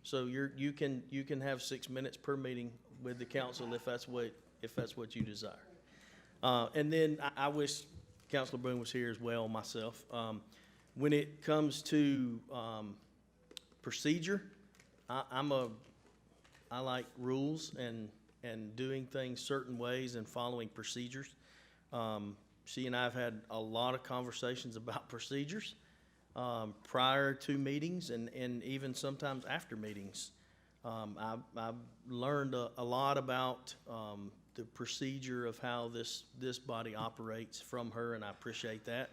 so you can have 6 minutes per meeting with the council if that's what you desire. And then I wish Councilor Boone was here as well, myself. When it comes to procedure, I like rules and doing things certain ways and following procedures. She and I have had a lot of conversations about procedures prior to meetings and even sometimes after meetings. I've learned a lot about the procedure of how this body operates from her, and I appreciate that,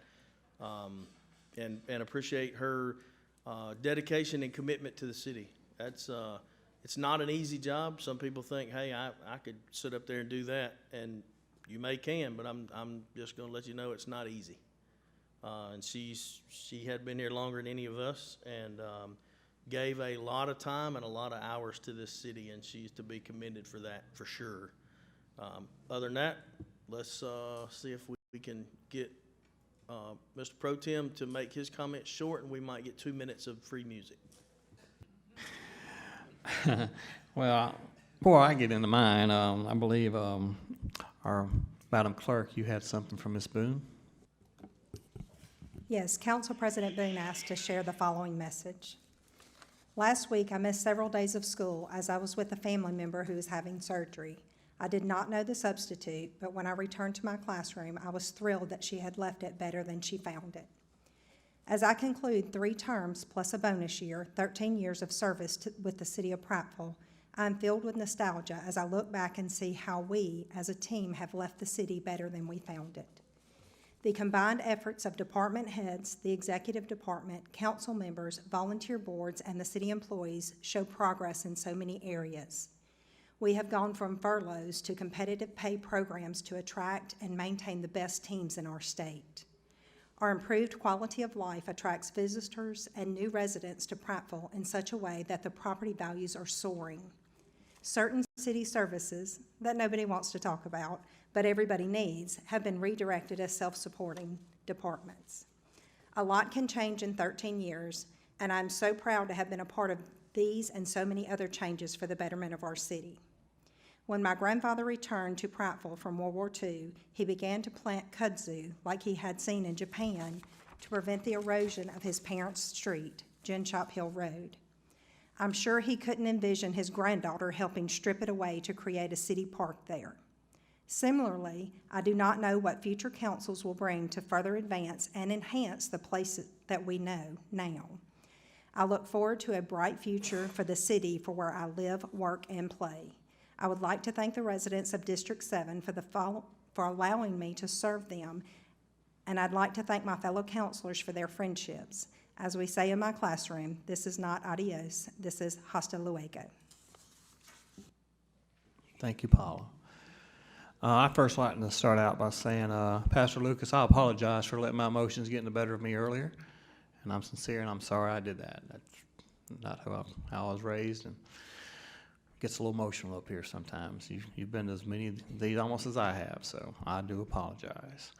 and appreciate her dedication and commitment to the city. That's it's not an easy job. Some people think, hey, I could sit up there and do that, and you can, but I'm just going to let you know it's not easy. And she had been here longer than any of us, and gave a lot of time and a lot of hours to this city, and she's to be commended for that, for sure. Other than that, let's see if we can get Mr. Pro Tem to make his comments short, and we might get 2 minutes of free music. Well, before I get into mine, I believe our Madam Clerk, you had something from Ms. Boone? Yes, Council President Boone asked to share the following message. Last week, I missed several days of school as I was with a family member who was having surgery. I did not know the substitute, but when I returned to my classroom, I was thrilled that she had left it better than she found it. As I conclude 3 terms plus a bonus year, 13 years of service with the City of Prattville, I am filled with nostalgia as I look back and see how we, as a team, have left the city better than we found it. The combined efforts of department heads, the executive department, council members, volunteer boards, and the city employees show progress in so many areas. We have gone from furloughs to competitive pay programs to attract and maintain the best teams in our state. Our improved quality of life attracts visitors and new residents to Prattville in such a way that the property values are soaring. Certain city services that nobody wants to talk about, but everybody needs, have been redirected as self-supporting departments. A lot can change in 13 years, and I'm so proud to have been a part of these and so many other changes for the betterment of our city. When my grandfather returned to Prattville from World War II, he began to plant kudzu like he had seen in Japan to prevent the erosion of his parents' street, Gin Shop Hill Road. I'm sure he couldn't envision his granddaughter helping strip it away to create a city park there. Similarly, I do not know what future councils will bring to further advance and enhance the places that we know now. I look forward to a bright future for the city for where I live, work, and play. I would like to thank the residents of District 7 for allowing me to serve them, and I'd like to thank my fellow counselors for their friendships. As we say in my classroom, this is not adios, this is hasta luego. Thank you, Paula. I'd first like to start out by saying, Pastor Lucas, I apologize for letting my emotions get in the better of me earlier, and I'm sincere and I'm sorry I did that. That's not how I was raised, and it gets a little emotional up here sometimes. You've been to as many of these almost as I have, so I do apologize.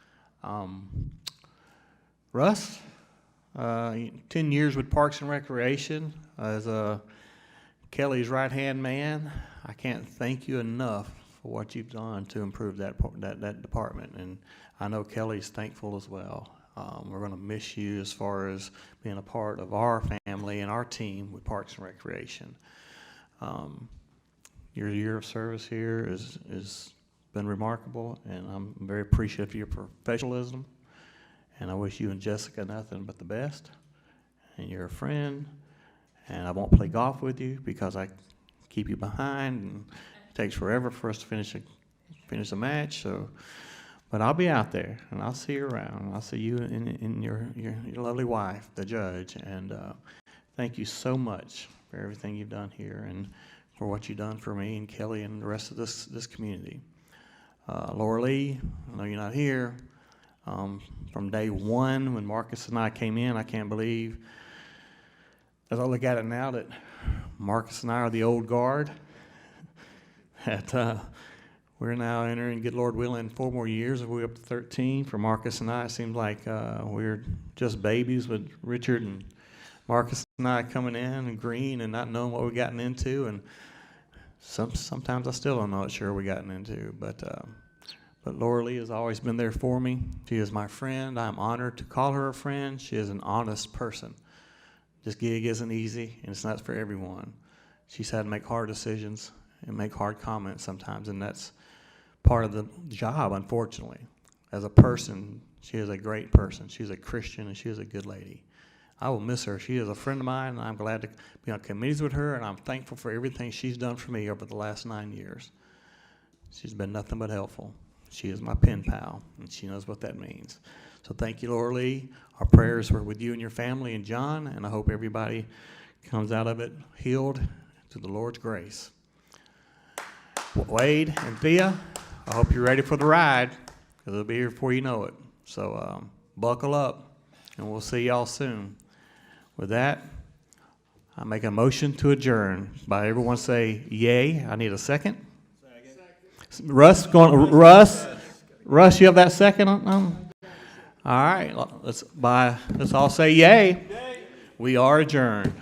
Russ, 10 years with Parks and Recreation as Kelly's right-hand man. I can't thank you enough for what you've done to improve that department, and I know Kelly's thankful as well. We're going to miss you as far as being a part of our family and our team with Parks and Recreation. Your year of service here is been remarkable, and I'm very appreciative of your professionalism, and I wish you and Jessica nothing but the best, and you're a friend, and I won't play golf with you because I keep you behind, and it takes forever for us to finish a match. So, but I'll be out there, and I'll see you around. I'll see you in your lovely wife, the judge, and thank you so much for everything you've done here and for what you've done for me and Kelly and the rest of this community. Laura Lee, I know you're not here. From day one when Marcus and I came in, I can't believe, as I look at it now, that Marcus and I are the old guard. That we're now entering, good Lord willing, 4 more years if we're up to 13. For Marcus and I, it seems like we're just babies with Richard and Marcus and I coming in and green and not knowing what we've gotten into. And sometimes I still don't know what sure we've gotten into. But Laura Lee has always been there for me. She is my friend. I'm honored to call her a friend. She is an honest person. This gig isn't easy, and it's not for everyone. She's had to make hard decisions and make hard comments sometimes, and that's part of the job, unfortunately. As a person, she is a great person. She's a Christian, and she is a good lady. I will miss her. She is a friend of mine, and I'm glad to be on committees with her, and I'm thankful for everything she's done for me over the last 9 years. She's been nothing but helpful. She is my pen pal, and she knows what that means. So thank you, Laura Lee. Our prayers were with you and your family and John, and I hope everybody comes out of it healed to the Lord's grace. Wade and Thea, I hope you're ready for the ride, because it'll be here before you know it. So buckle up, and we'll see y'all soon. With that, I make a motion to adjourn. By everyone say yay. I need a second. Russ, Russ, you have that second? All right, let's all say yay. We are adjourned.